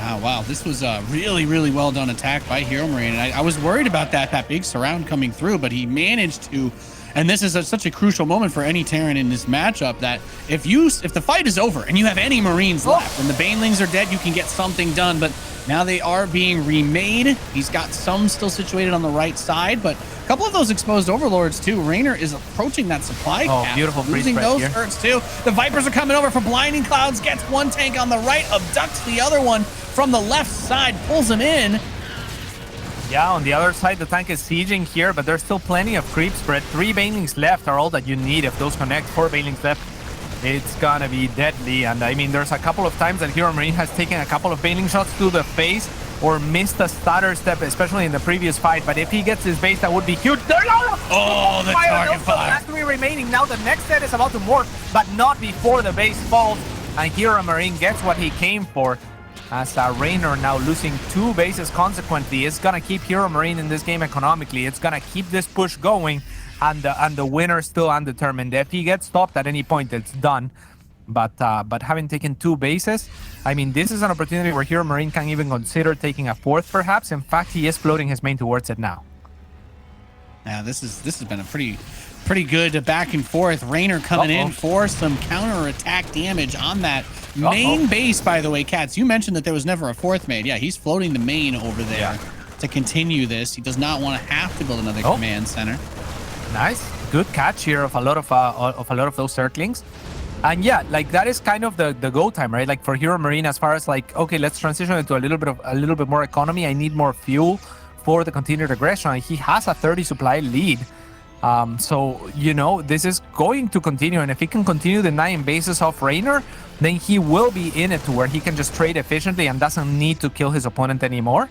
Oh, wow. This was a really, really well done attack by HeroMarine. And I was worried about that big surround coming through, but he managed to. And this is such a crucial moment for any Terran in this matchup that if the fight is over and you have any Marines left and the Banelings are dead, you can get something done. But now they are being remade. He's got some still situated on the right side, but a couple of those exposed Overlords too. Reynor is approaching that supply cap. Beautiful losing those here. turrets too. The Vipers are coming over for Blinding Clouds. Gets one tank on the right, abducts the other one from the left side, pulls him in. Yeah, on the other side, the tank is sieging here, but there's still plenty of creep spread. 3 Banelings left are all that you need. If those connect, 4 Banelings left, it's gonna be deadly. And I mean, there's a couple of times that HeroMarine has taken a couple of Baneling shots to the face or missed a stutter step, especially in the previous fight. But if he gets his base, that would be huge. Oh, the target fire. Last 3 remaining. Now the next set is about to morph, but not before the base falls. And HeroMarine gets what he came for. As Reynor now losing 2 bases consequently, is gonna keep HeroMarine in this game economically. It's gonna keep this push going, and the winner still undetermined. If he gets stopped at any point, it's done. But having taken 2 bases, I mean, this is an opportunity where HeroMarine can even consider taking a 4th, perhaps. In fact, he is floating his main towards it now. Yeah, this has been a pretty good back and forth. Reynor coming in for some counter attack damage on that main base, by the way. Cats, you mentioned that there was never a 4th made. Yeah, he's floating the main over there to continue this. He does not want to have to build another command center. Nice, good catch here of a lot of those circlings. And yeah, like that is kind of the go time, right? Like for HeroMarine, as far as like, okay, let's transition into a little bit more economy. I need more fuel for the continued aggression. He has a 30 supply lead. So, you know, this is going to continue, and if he can continue denying bases off Reynor, then he will be in it to where he can just trade efficiently and doesn't need to kill his opponent anymore.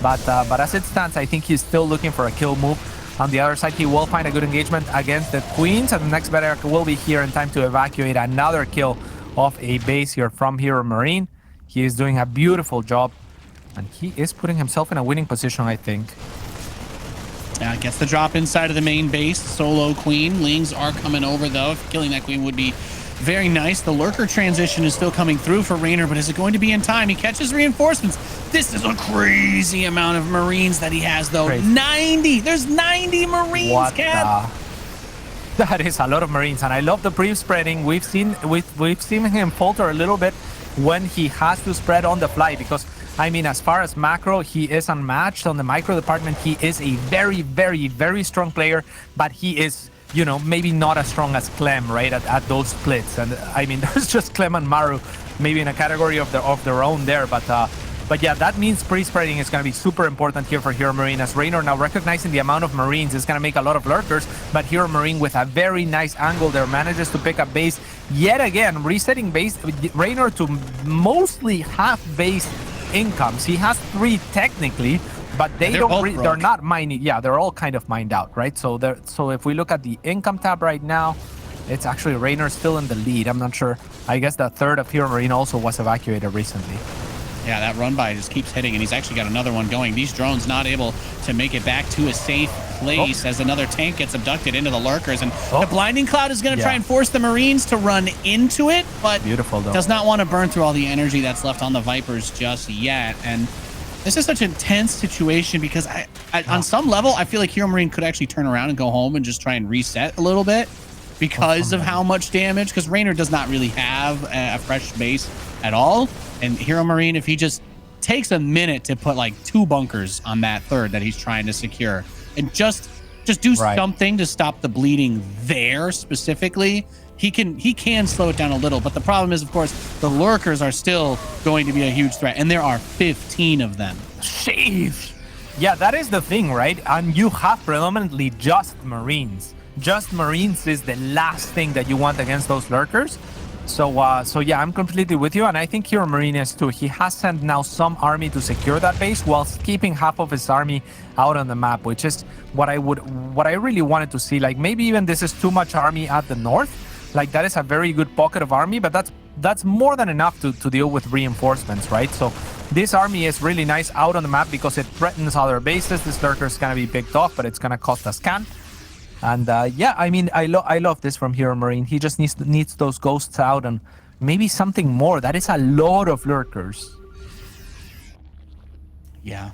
But as it stands, I think he's still looking for a kill move. On the other side, he will find a good engagement against the Queens, and the next Berserk will be here in time to evacuate another kill of a base here from HeroMarine. He is doing a beautiful job, and he is putting himself in a winning position, I think. Gets the drop inside of the main base. Solo Queen. Lings are coming over, though. Killing that Queen would be very nice. The Lurker transition is still coming through for Reynor, but is it going to be in time? He catches reinforcements. This is a crazy amount of Marines that he has, though. Crazy. 90! There's 90 Marines, Cat! That is a lot of Marines, and I love the pre-spreading. We've seen him falter a little bit when he has to spread on the fly, because I mean, as far as macro, he is unmatched. On the micro department, he is a very, very, very strong player, but he is, you know, maybe not as strong as Clem, right, at those splits. And I mean, there's just Clem and Maru maybe in a category of their own there, but yeah, that means pre-spreading is going to be super important here for HeroMarine, as Reynor now recognizing the amount of Marines is going to make a lot of lurkers, but HeroMarine with a very nice angle there manages to pick up base yet again, resetting base, Reynor to mostly half base incomes. He has 3 technically, but they're not mining. Yeah, they're all kind of mined out, right? So if we look at the income tab right now, it's actually Reynor still in the lead. I'm not sure. I guess the 3rd of HeroMarine also was evacuated recently. Yeah, that run by just keeps hitting, and he's actually got another one going. These drones not able to make it back to a safe place as another tank gets abducted into the Lurkers. And the Blinding Cloud is going to try and force the Marines to run into it, but does not want to burn through all the energy that's left on the Vipers just yet. And this is such an intense situation because on some level, I feel like HeroMarine could actually turn around and go home and just try and reset a little bit because of how much damage, because Reynor does not really have a fresh base at all. And HeroMarine, if he just takes a minute to put like 2 bunkers on that 3rd that he's trying to secure and just do something to stop the bleeding there specifically, he can slow it down a little. But the problem is, of course, the Lurkers are still going to be a huge threat, and there are 15 of them. Jeez. Yeah, that is the thing, right? And you have predominantly just Marines. Just Marines is the last thing that you want against those Lurkers. So yeah, I'm completely with you, and I think HeroMarine is too. He has sent now some army to secure that base whilst keeping half of his army out on the map, which is what I really wanted to see. Like, maybe even this is too much army at the north. Like, that is a very good pocket of army, but that's more than enough to deal with reinforcements, right? So this army is really nice out on the map because it threatens other bases. This Lurker is gonna be picked off, but it's gonna cost a scan. And yeah, I mean, I love this from HeroMarine. He just needs those ghosts out and maybe something more. That is a lot of Lurkers. Yeah.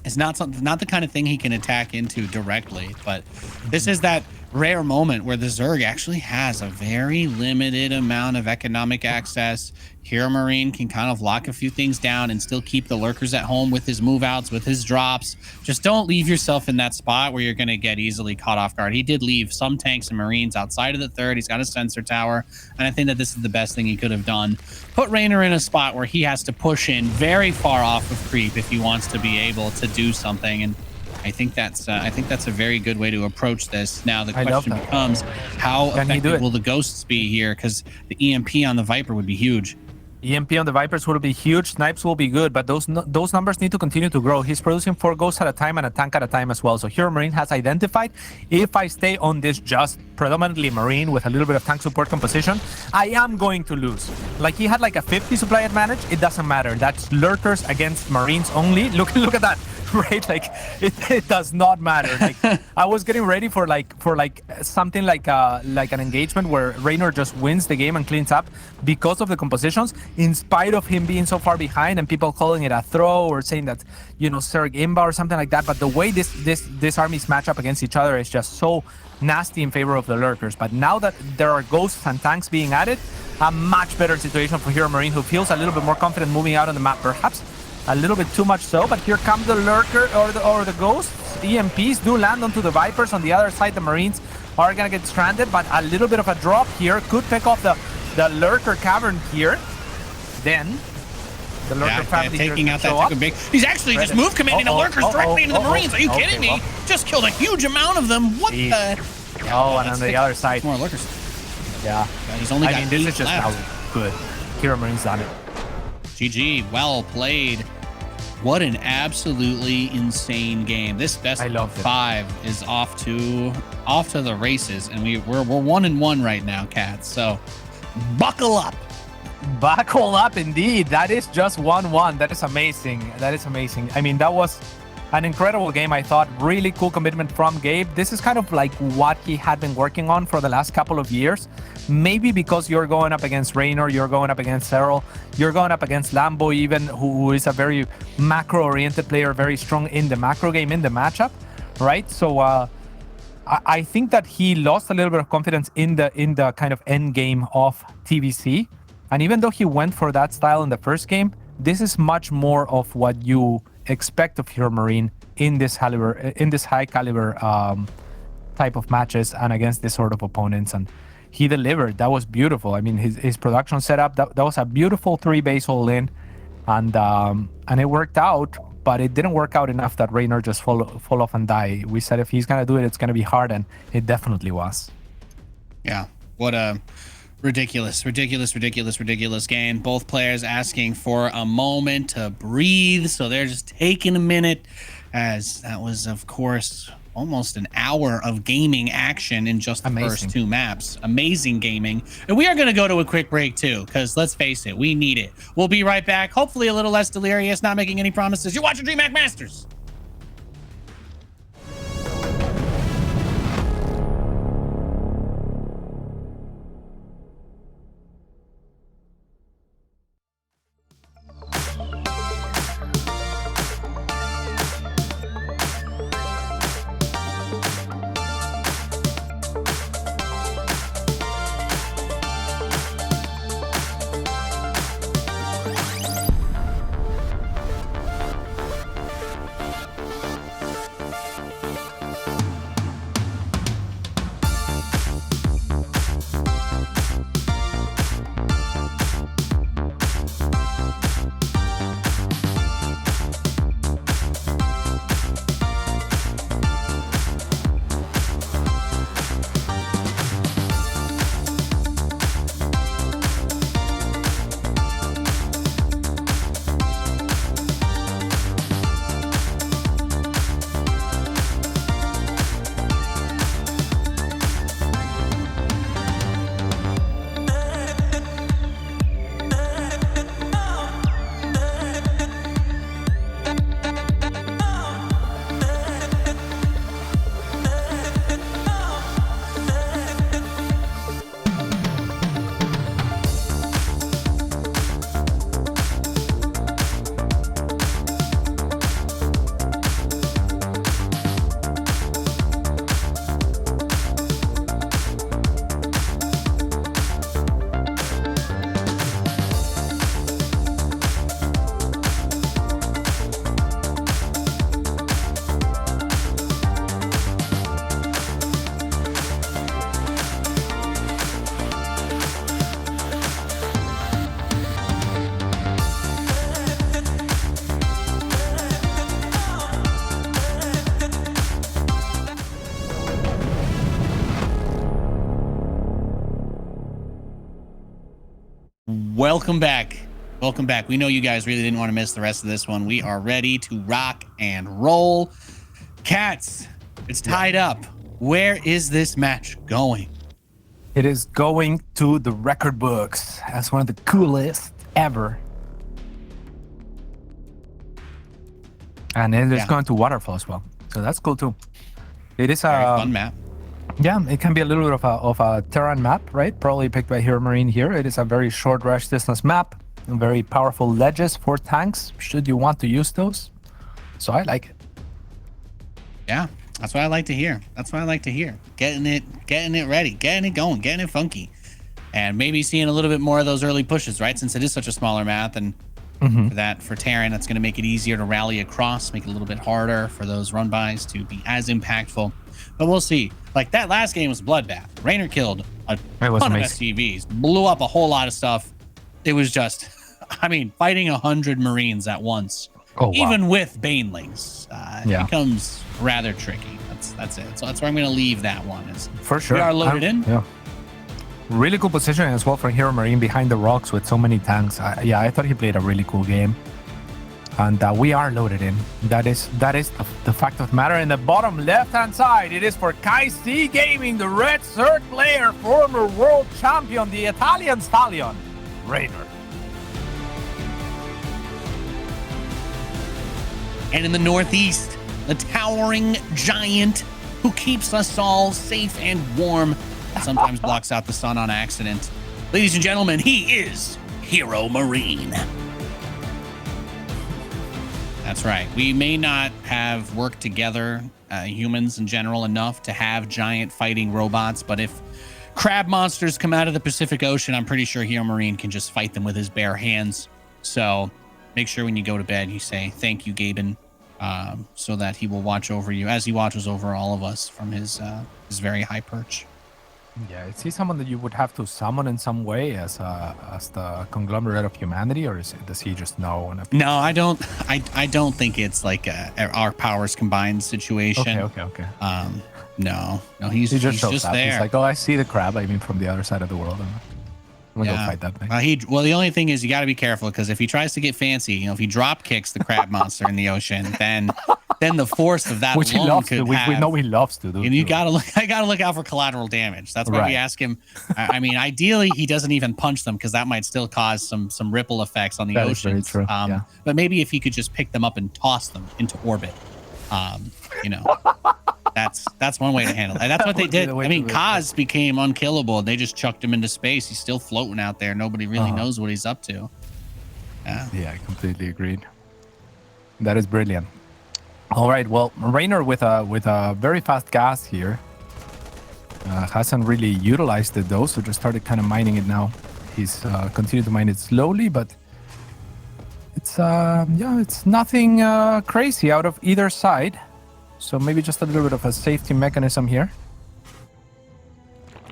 It's not the kind of thing he can attack into directly, but this is that rare moment where the Zerg actually has a very limited amount of economic access. HeroMarine can kind of lock a few things down and still keep the lurkers at home with his move outs, with his drops. Just don't leave yourself in that spot where you're going to get easily caught off guard. He did leave some tanks and Marines outside of the third. He's got a sensor tower, and I think that this is the best thing he could have done. Put Reynor in a spot where he has to push in very far off of creep if he wants to be able to do something, and I think that's a very good way to approach this. Now the question becomes, how effective will the ghosts be here? Because the EMP on the Viper would be huge. EMP on the Vipers will be huge. Snipes will be good, but those numbers need to continue to grow. He's producing 4 ghosts at a time and a tank at a time as well. So HeroMarine has identified, if I stay on this just predominantly Marine with a little bit of tank support composition, I am going to lose. Like, he had like a 50 supply advantage. It doesn't matter. That's lurkers against Marines only. Look at that. Right, like it does not matter. Like, I was getting ready for something like an engagement where Reynor just wins the game and cleans up because of the compositions, in spite of him being so far behind and people calling it a throw or saying that, you know, Zerg Imba or something like that. But the way this armies match up against each other is just so nasty in favor of the lurkers. But now that there are ghosts and tanks being added, a much better situation for HeroMarine, who feels a little bit more confident moving out on the map, perhaps a little bit too much so. But here comes the lurker or the ghosts. EMPs do land onto the Vipers. On the other side, the Marines are gonna get stranded, but a little bit of a drop here could pick off the lurker cavern here. Then the lurker family taking out that big. He's actually just move commanding the lurkers directly into the Marines. Are you kidding me? Just killed a huge amount of them. What the? Oh, and on the other side, more lurkers. Yeah, he's only got 8 this is just left. How good HeroMarine's done it. GG, well played. What an absolutely insane game. This best of 5 is off to the races, and we're 1-1 right now, cats. So buckle up. Buckle up indeed. That is just 1-1. That is amazing. That is amazing. I mean, that was an incredible game, I thought. Really cool commitment from Gabe. This is kind of like what he had been working on for the last couple of years. Maybe because you're going up against Reynor, you're going up against Cyril, you're going up against Lambo even, who is a very macro-oriented player, very strong in the macro game, in the matchup, right? So I think that he lost a little bit of confidence in the kind of end game of TVC. And even though he went for that style in the first game, this is much more of what you expect of HeroMarine in this high caliber type of matches and against this sort of opponents. And he delivered. That was beautiful. I mean, his production setup, that was a beautiful 3-base all-in, and it worked out, but it didn't work out enough that Reynor just fall off and die. We said if he's gonna do it, it's gonna be hard, and it definitely was. Yeah, what a ridiculous game. Both players asking for a moment to breathe, so they're just taking a minute, as that was, of course, almost an hour of gaming action in just the first 2 maps. Amazing gaming. And we are going to go to a quick break too, because let's face it, we need it. We'll be right back, hopefully a little less delirious, not making any promises. You're watching DreamHack Masters. Welcome back. Welcome back. We know you guys really didn't want to miss the rest of this one. We are ready to rock and roll. Cats, it's tied up. Where is this match going? It is going to the record books as one of the coolest ever. And it is going to Waterfall as well. So that's cool too. It is a very fun map. Yeah, it can be a little bit of a Terran map, right? Probably picked by HeroMarine here. It is a very short rush distance map. Very powerful ledges for tanks, should you want to use those. So I like it. Yeah, that's what I like to hear. That's what I like to hear. Getting it ready, getting it going, getting it funky. And maybe seeing a little bit more of those early pushes, right? Since it is such a smaller map, and for Terran, that's going to make it easier to rally across, make it a little bit harder for those run-bys to be as impactful. But we'll see. Like, that last game was a bloodbath. Reynor killed a ton of SCVs, blew up a whole lot of stuff. It was just, I mean, fighting 100 Marines at once, even with Banelings, becomes rather tricky. That's it. So that's where I'm going to leave that one. For sure. We are loaded in. Yeah. Really cool positioning as well for HeroMarine behind the rocks with so many tanks. I thought he played a really cool game. And we are loaded in. That is the fact of the matter. In the bottom left-hand side, it is for Kai C Gaming, the red shirt player, former world champion, the Italian stallion, Reynor. And in the northeast, the towering giant who keeps us all safe and warm, and sometimes blocks out the sun on accident. Ladies and gentlemen, he is HeroMarine. That's right. We may not have worked together, humans in general, enough to have giant fighting robots, but if crab monsters come out of the Pacific Ocean, I'm pretty sure HeroMarine can just fight them with his bare hands. So make sure when you go to bed, you say, thank you, Gaben, so that he will watch over you as he watches over all of us from his very high perch. Yeah, is he someone that you would have to summon in some way as the conglomerate of humanity, or does he just know? No, I don't. I don't think it's like our powers combined situation. Okay. No, he's just there. He's like, oh, I see the crab. I mean, from the other side of the world. I'm gonna go fight that thing. Well, the only thing is you got to be careful, because if he tries to get fancy, if he drop kicks the crab monster in the ocean, then the force of that which he loves to. We know he loves to do. And I gotta look out for collateral damage. That's why we ask him. I mean, ideally he doesn't even punch them, because that might still cause some ripple effects on the ocean. Very true. But maybe if he could just pick them up and toss them into orbit, that's one way to handle it. That's what they did. I mean, Kaz became unkillable. They just chucked him into space. He's still floating out there. Nobody really knows what he's up to. Yeah, I completely agreed. That is brilliant. All right, well, Reynor with a very fast gas here. Hasn't really utilized it though, so just started kind of mining it now. He's continued to mine it slowly, but it's nothing crazy out of either side. So maybe just a little bit of a safety mechanism here.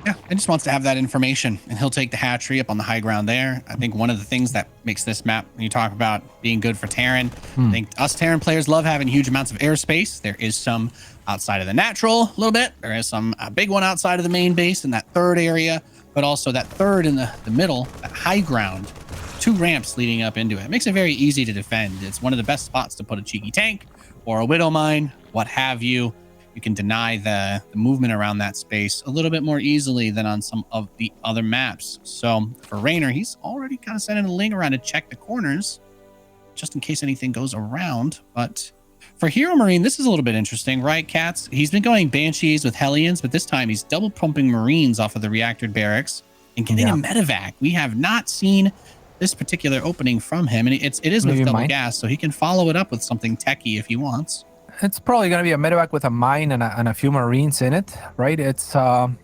Yeah, he just wants to have that information, and he'll take the hatchery up on the high ground there. I think one of the things that makes this map, when you talk about being good for Terran, I think us Terran players love having huge amounts of airspace. There is some outside of the natural a little bit. There is some big one outside of the main base in that third area, but also that third in the middle, that high ground, 2 ramps leading up into it. It makes it very easy to defend. It's one of the best spots to put a cheeky tank or a widow mine, what have you. You can deny the movement around that space a little bit more easily than on some of the other maps. So for Reynor, he's already kind of sending a ling around to check the corners, just in case anything goes around. But for HeroMarine, this is a little bit interesting, right, Cats? He's been going Banshees with Hellions, but this time he's double pumping Marines off of the reactor barracks and getting a medevac. We have not seen this particular opening from him, and it is with double gas, so he can follow it up with something techie if he wants. It's probably going to be a medevac with a mine and a few Marines in it, right? It's kind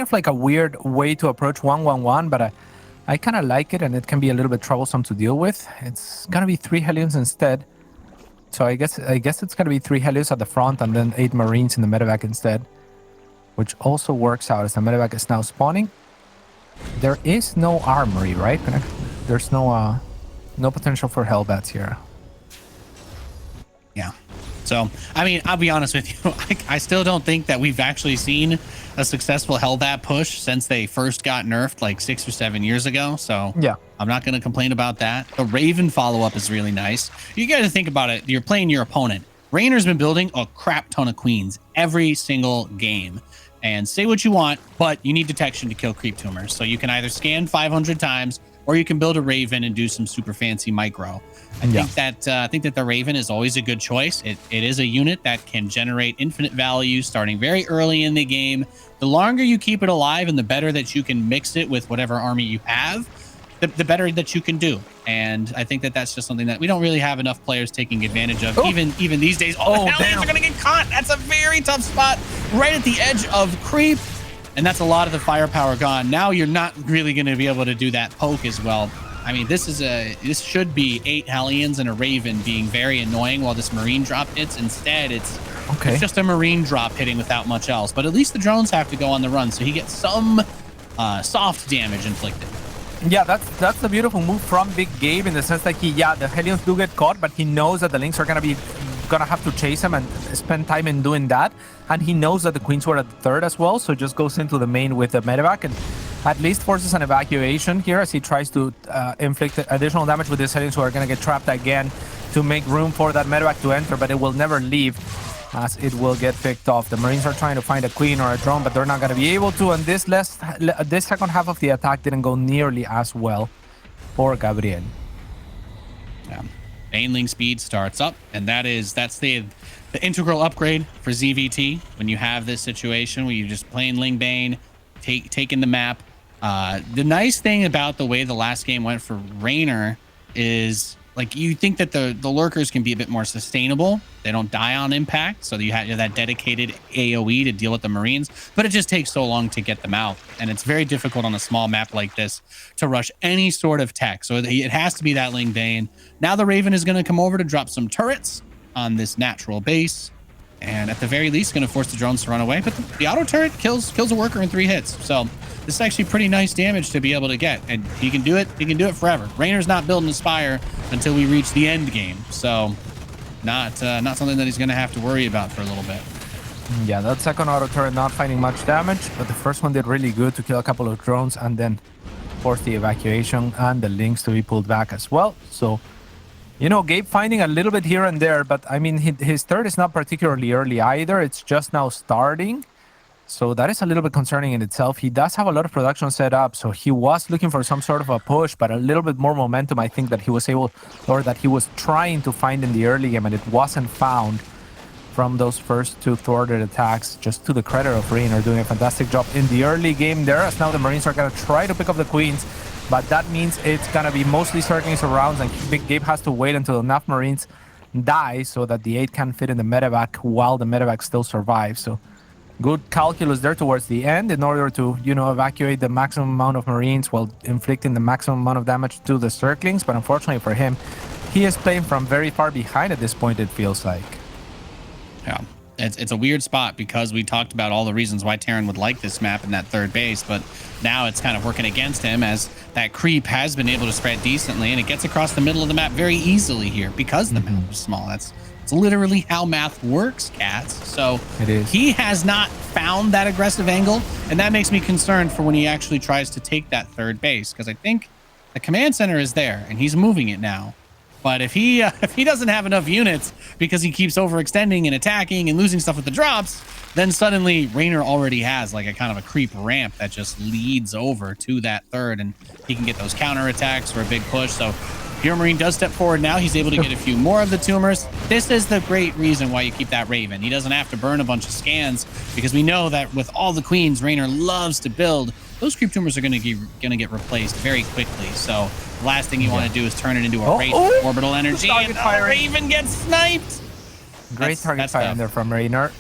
of like a weird way to approach 1-1-1, but I kind of like it, and it can be a little bit troublesome to deal with. It's going to be 3 Hellions instead. So I guess it's going to be 3 Hellions at the front and then 8 Marines in the medevac instead, which also works out as the medevac is now spawning. There is no armory, right? There's no potential for Hellbats here. Yeah. So, I mean, I'll be honest with you. I still don't think that we've actually seen a successful Hellbat push since they first got nerfed like 6 or 7 years ago. So yeah, I'm not going to complain about that. The Raven follow-up is really nice. You got to think about it. You're playing your opponent. Reynor's been building a crap ton of queens every single game. And say what you want, but you need detection to kill creep tumors. So you can either scan 500 times or you can build a Raven and do some super fancy micro. I think that the Raven is always a good choice. It is a unit that can generate infinite value starting very early in the game. The longer you keep it alive and the better that you can mix it with whatever army you have, the better that you can do. And I think that that's just something that we don't really have enough players taking advantage of, even these days. Oh, the Hellions are going to get caught. That's a very tough spot right at the edge of creep. And that's a lot of the firepower gone. Now you're not really going to be able to do that poke as well. I mean, this should be 8 Hellions and a Raven being very annoying while this Marine drop hits. Instead, it's just a Marine drop hitting without much else. But at least the drones have to go on the run, so he gets some soft damage inflicted. Yeah, that's a beautiful move from Big Gabe in the sense that the Hellions do get caught, but he knows that the Lynx are gonna have to chase him and spend time in doing that. And he knows that the Queens were at the third as well, so just goes into the main with the medevac and at least forces an evacuation here as he tries to inflict additional damage with these Hellions who are gonna get trapped again to make room for that medevac to enter, but it will never leave as it will get picked off. The Marines are trying to find a queen or a drone, but they're not going to be able to, and this second half of the attack didn't go nearly as well for Gabriel. Yeah. Baneling speed starts up, and that's the integral upgrade for ZVT when you have this situation where you're just playing Ling Bane, taking the map. The nice thing about the way the last game went for Reynor is, like, you think that the lurkers can be a bit more sustainable. They don't die on impact, so you have that dedicated AoE to deal with the Marines, but it just takes so long to get them out. And it's very difficult on a small map like this to rush any sort of tech. So it has to be that Ling Bane. Now the Raven is going to come over to drop some turrets on this natural base. And at the very least, going to force the drones to run away. But the auto turret kills a worker in 3 hits. So this is actually pretty nice damage to be able to get. And he can do it. He can do it forever. Reynor's not building a Spire until we reach the end game. So not something that he's going to have to worry about for a little bit. Yeah, that second auto turret not finding much damage, but the first one did really good to kill a couple of drones and then force the evacuation and the Lynx to be pulled back as well. So, you know, Gabe finding a little bit here and there, but I mean, his third is not particularly early either. It's just now starting. So that is a little bit concerning in itself. He does have a lot of production set up, so he was looking for some sort of a push, but a little bit more momentum, I think, that he was able, or that he was trying to find in the early game, and it wasn't found from those first 2 thwarted attacks. Just to the credit of Reynor doing a fantastic job in the early game there, as now the Marines are going to try to pick up the Queens, but that means it's going to be mostly circling surrounds, and Big Gabe has to wait until enough Marines die so that the 8 can fit in the medevac while the medevac still survives. So good calculus there towards the end in order to, you know, evacuate the maximum amount of Marines while inflicting the maximum amount of damage to the circlings. But unfortunately for him, he is playing from very far behind at this point, it feels like. Yeah, it's a weird spot because we talked about all the reasons why Terran would like this map in that third base, but now it's kind of working against him as that creep has been able to spread decently, and it gets across the middle of the map very easily here because the map is small. It's literally how math works, cats. So it is. He has not found that aggressive angle, and that makes me concerned for when he actually tries to take that third base, because I think the command center is there and he's moving it now. But if he doesn't have enough units because he keeps overextending and attacking and losing stuff with the drops, then suddenly Reynor already has like a kind of a creep ramp that just leads over to that third, and he can get those counter attacks for a big push. So HeroMarine does step forward now. He's able to get a few more of the tumors. This is the great reason why you keep that Raven. He doesn't have to burn a bunch of scans because we know that with all the queens Reynor loves to build, those creep tumors are going to get replaced very quickly. So the last thing you want to do is turn it into a race with orbital energy, and the Raven gets sniped. Great target fire in there from Reynor.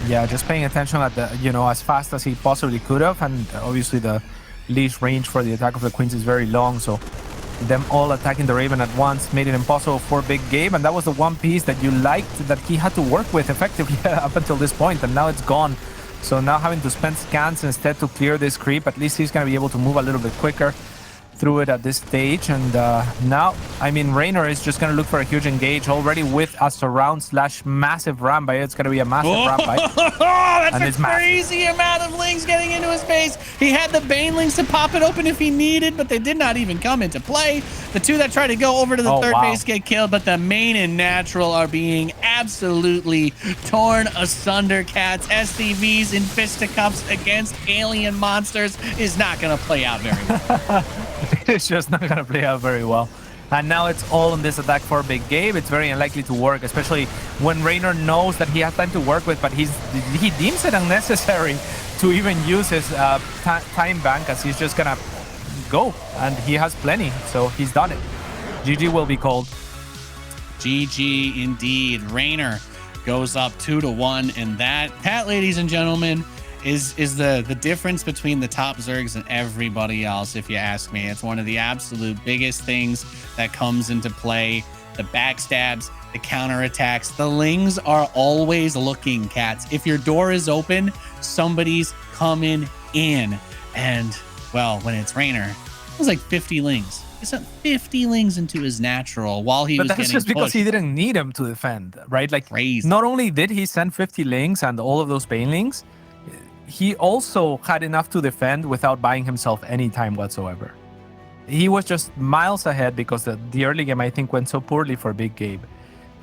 Yeah, just paying attention at the, you know, as fast as he possibly could have, and obviously the leash range for the attack of the Queens is very long, so them all attacking the Raven at once made it impossible for Big Gabe, and that was the one piece that you liked that he had to work with effectively up until this point, and now it's gone. So now having to spend scans instead to clear this creep, at least he's going to be able to move a little bit quicker. through it at this stage. And now, I mean, Reynor is just going to look for a huge engage already with a surround / massive ram by. It's going to be a massive ram by. That's a crazy amount of lings getting into his face. He had the banelings to pop it open if he needed, but they did not even come into play. The two that tried to go over to the third base get killed, but the main and natural are being absolutely torn asunder, cats. SCVs in fisticuffs against alien monsters is not going to play out very well. It's just not going to play out very well. And now it's all on this attack for Big Gabe. It's very unlikely to work, especially when Reynor knows that he has time to work with, but he deems it unnecessary to even use his time bank, as he's just going to go. And he has plenty, so he's done it. GG will be called. GG indeed. Reynor goes up 2-1, and that, ladies and gentlemen, is the difference between the top Zergs and everybody else, if you ask me. It's one of the absolute biggest things that comes into play. The backstabs, the counterattacks, the lings are always looking, cats. If your door is open, somebody's coming in. And, well, when it's Reynor, it was like 50 lings. He sent 50 lings into his natural while he was getting pushed. But that's just because he didn't need him to defend, right? Like, crazy. Not only did he send 50 lings and all of those banelings, he also had enough to defend without buying himself any time whatsoever. He was just miles ahead because the early game, I think, went so poorly for Big Gabe.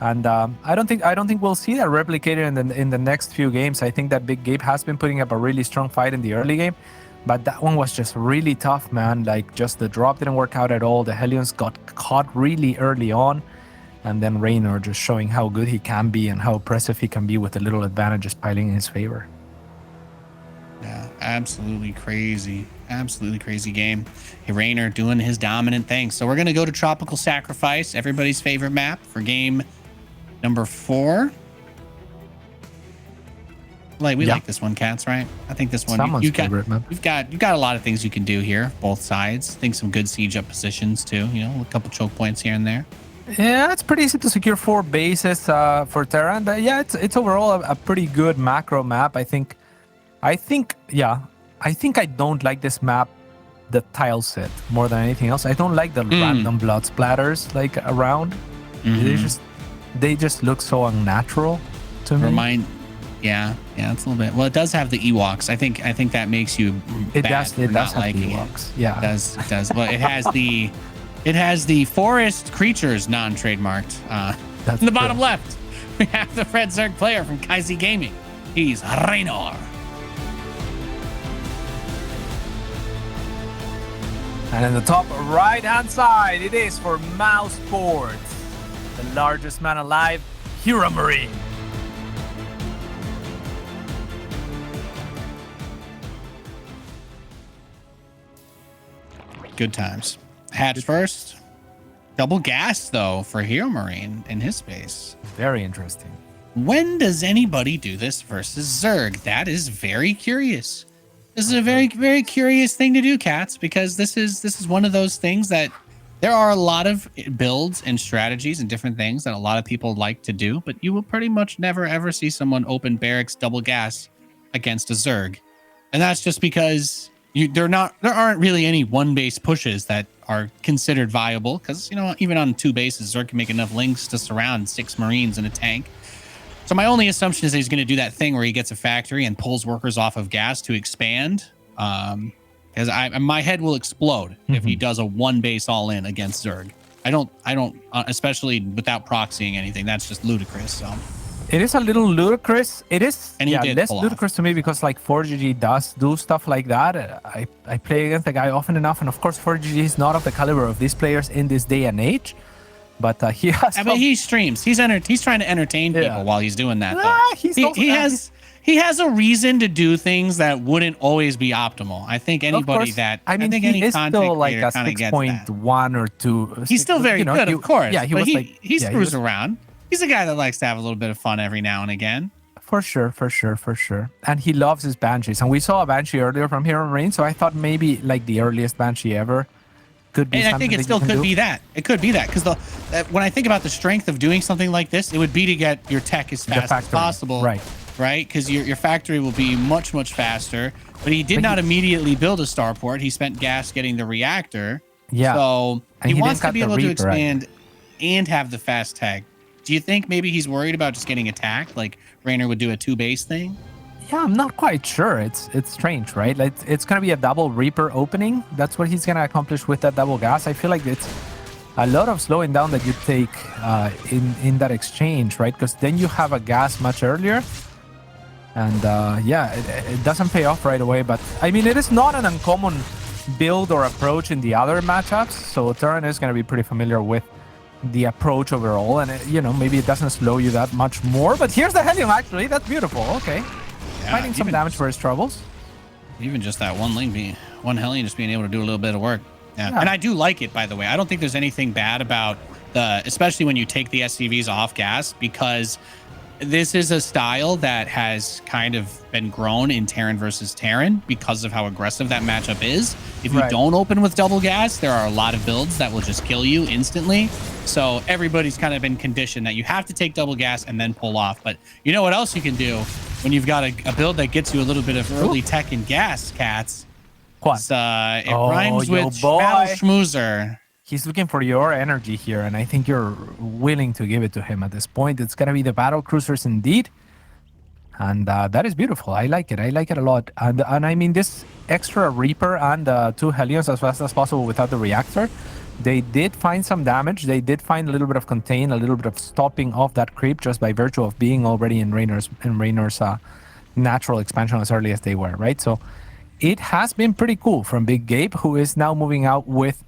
And I don't think we'll see that replicated in the next few games. I think that Big Gabe has been putting up a really strong fight in the early game, but that one was just really tough, man. Like, just the drop didn't work out at all. The Hellions got caught really early on, and then Reynor just showing how good he can be and how oppressive he can be with the little advantages piling in his favor. Yeah, absolutely crazy. Absolutely crazy game. Reynor doing his dominant thing. So we're going to go to Tropical Sacrifice, everybody's favorite map, for game number 4. Like, we like this one, cats, right? I think this one, you've got a lot of things you can do here, both sides. I think some good siege up positions too, you know, a couple choke points here and there. Yeah, it's pretty easy to secure 4 bases for Terra. And yeah, it's overall a pretty good macro map. I think I don't like this map, the tile set, more than anything else. I don't like the random blood splatters like around. They just look so unnatural to me. Yeah, it's a little bit. Well, it does have the Ewoks. I think that makes you it bad does for have not the liking Ewoks. it. Yeah, it does. Well, it has the forest creatures non-trademarked. In the bottom left, we have the Red Zerg player from Kaizi Gaming. He's Reynor. And in the top right-hand side, it is for Mouse Sports, the largest man alive, HeroMarine. Good times. Hatch first. Double gas, though, for HeroMarine in his space. Very interesting. When does anybody do this versus Zerg? That is very curious. This is a very, very curious thing to do, cats, because this is one of those things that there are a lot of builds and strategies and different things that a lot of people like to do, but you will pretty much never, ever see someone open barracks double gas against a Zerg. And that's just because there aren't really any one base pushes that are considered viable, because, you know, even on 2 bases, Zerg can make enough links to surround 6 Marines in a tank. So my only assumption is that he's going to do that thing where he gets a factory and pulls workers off of gas to expand. Because my head will explode if he does a 1 base all in against Zerg. I don't, especially without proxying anything. That's just ludicrous. So it is a little ludicrous. It is, and less ludicrous to me because like 4GG does do stuff like that. I play against the guy often enough, and of course 4GG is not of the caliber of these players in this day and age. But he has. But he streams. He's trying to entertain people while he's doing that. He has a reason to do things that wouldn't always be optimal. I think anybody that I think any is content still like a kind of gets 6.1 or 2. He's still very good, of course. Yeah, he screws around. He's a guy that likes to have a little bit of fun every now and again. For sure. And he loves his Banshees. And we saw a Banshee earlier from HeroMarine, so I thought maybe like the earliest Banshee ever. And I think it still could be that. It could be that, because when I think about the strength of doing something like this, it would be to get your tech as fast as possible. Right? Because your factory will be much, much faster. But he did not immediately build a starport. He spent gas getting the reactor. Yeah. So And he he wants didn't to be cut the able to Reaper, right? expand and have the fast tag. Do you think maybe he's worried about just getting attacked, like Reynor would do a 2-base thing? Yeah, I'm not quite sure. It's strange, right? Like it's gonna be a double Reaper opening. That's what he's gonna accomplish with that double gas. I feel like it's a lot of slowing down that you take in that exchange, right? Because then you have a gas much earlier. And yeah, it doesn't pay off right away. But I mean, it is not an uncommon build or approach in the other matchups. So Terran is going to be pretty familiar with the approach overall. And, you know, maybe it doesn't slow you that much more. But here's the Helium, actually. That's beautiful. Okay. Yeah, Finding some damage for his troubles. Even just that one link, one Hellion just being able to do a little bit of work. Yeah. And I do like it, by the way. I don't think there's anything bad about especially when you take the SCVs off gas, because this is a style that has kind of been grown in Terran versus Terran because of how aggressive that matchup is. If you don't open with double gas, there are a lot of builds that will just kill you instantly. So everybody's kind of been conditioned that you have to take double gas and then pull off. But you know what else you can do when you've got a build that gets you a little bit of early tech and gas, Cats? What? It rhymes with Battle Schmoozer. He's looking for your energy here, and I think you're willing to give it to him at this point. It's going to be the battle cruisers indeed. And that is beautiful. I like it. I like it a lot. And I mean, this extra Reaper and 2 Hellions as fast as possible without the reactor, they did find some damage. They did find a little bit of contain, a little bit of stopping of that creep just by virtue of being already in Reynor's natural expansion as early as they were, right? So it has been pretty cool from Big Gabe, who is now moving out with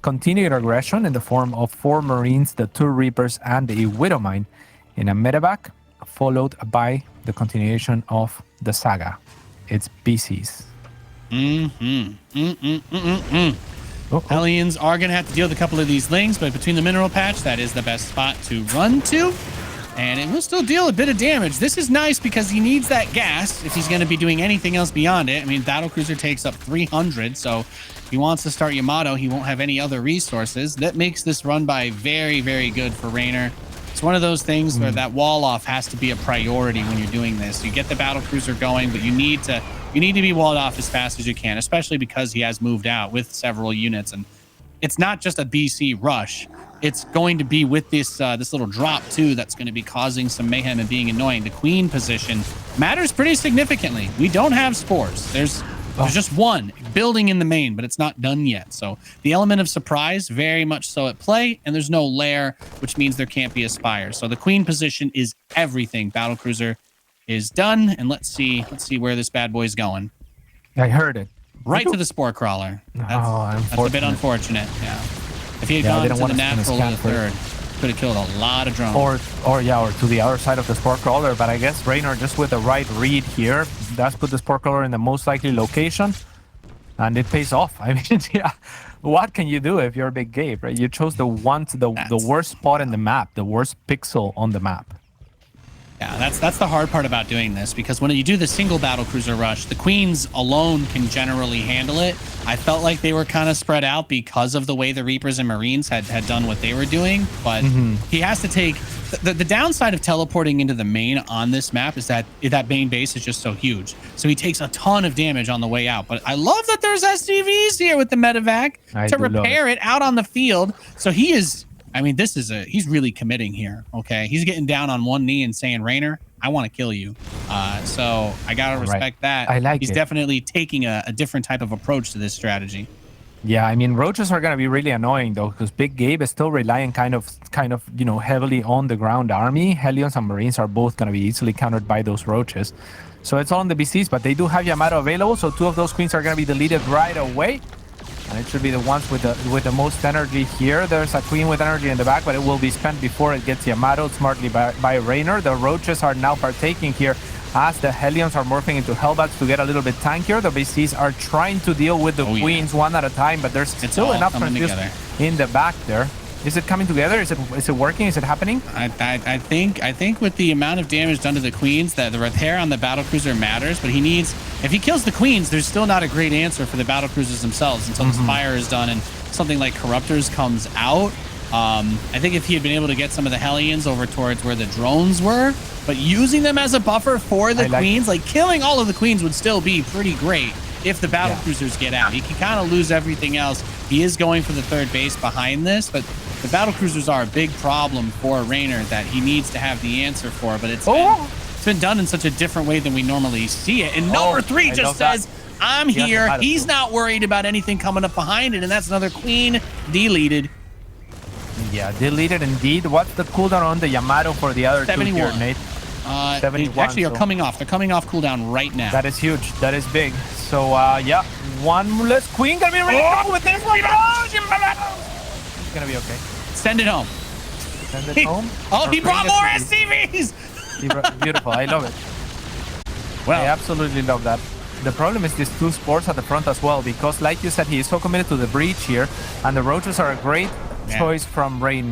continued aggression in the form of 4 Marines, the 2 Reapers, and a Widowmine in a medevac, followed by the continuation of the saga. It's BCs. Hellions are going to have to deal with a couple of these lings, but between the mineral patch, that is the best spot to run to. And it will still deal a bit of damage. This is nice because he needs that gas if he's going to be doing anything else beyond it. I mean, Battlecruiser takes up 300, so if he wants to start Yamato, he won't have any other resources. That makes this run by very, very good for Reynor. It's one of those things where that wall off has to be a priority when you're doing this. You get the Battlecruiser going, but you need to be walled off as fast as you can, especially because he has moved out with several units. And it's not just a BC rush. It's going to be with this little drop too that's going to be causing some mayhem and being annoying. The queen position matters pretty significantly. We don't have spores. There's just one building in the main, but it's not done yet. So the element of surprise very much so at play, and there's no lair, which means there can't be a spire. So the queen position is everything. Battlecruiser is done, and let's see where this bad boy's going. I heard it. Right to the spore crawler. That's a bit unfortunate. Yeah. If he had gone to the natural or the third, could have killed a lot of drones. Or to the other side of the spore crawler. But I guess Reynor, just with the right read here, does put the spore crawler in the most likely location, and it pays off. I mean, yeah, what can you do if you're Big Gabe, right? You chose the worst spot in the map, the worst pixel on the map. Yeah, that's the hard part about doing this, because when you do the single battlecruiser rush, the queens alone can generally handle it. I felt like they were kind of spread out because of the way the Reapers and Marines had done what they were doing, but he has to take the downside of teleporting into the main on this map is that main base is just so huge. So he takes a ton of damage on the way out. But I love that there's SCVs here with the medevac to repair it out on the field. So he is, I mean, he's really committing here. Okay. He's getting down on one knee and saying, Reynor, I want to kill you. So I got to respect that. I like He's definitely taking a different type of approach to this strategy. Yeah, I mean, roaches are going to be really annoying, though, because Big Gabe is still relying kind of, you know, heavily on the ground army. Hellions and Marines are both going to be easily countered by those roaches. So it's all on the BCs, but they do have Yamato available, so 2 of those queens are going to be deleted right away. And it should be the ones with the most energy here. There's a queen with energy in the back, but it will be spent before it gets Yamato smartly by Reynor. The roaches are now partaking here as the Hellions are morphing into Hellbats to get a little bit tankier. The BCs are trying to deal with the queens one at a time, but there's still enough confused in the back there. Is it coming together? Is it working? Is it happening? I think with the amount of damage done to the queens, that the repair on the battlecruiser matters, but if he kills the queens, there's still not a great answer for the battlecruisers themselves until the spire is done and something like Corruptors comes out. I think if he had been able to get some of the Hellions over towards where the drones were, but using them as a buffer for the queens, like killing all of the queens would still be pretty great. if the battle cruisers get out. He can kind of lose everything else. He is going for the third base behind this, but the battle cruisers are a big problem for Reynor that he needs to have the answer for, but it's been done in such a different way than we normally see it. And number 3 just says, I'm here. He's not worried about anything coming up behind it, and that's another queen deleted. Yeah, deleted indeed. What's the cooldown on the Yamato for the other 2 here, Nate? 71. Actually, are coming off. They're coming off cooldown right now. That is huge. That is big. So, yeah, one less queen gonna be ready to go with this one. It's gonna be okay. Send it home. Send it home. Oh, he brought more SCVs. Beautiful. I love it. Well, I absolutely love that. The problem is these 2 sports at the front as well, because like you said, he is so committed to the breach here, and the roaches are a great choice from Reynor.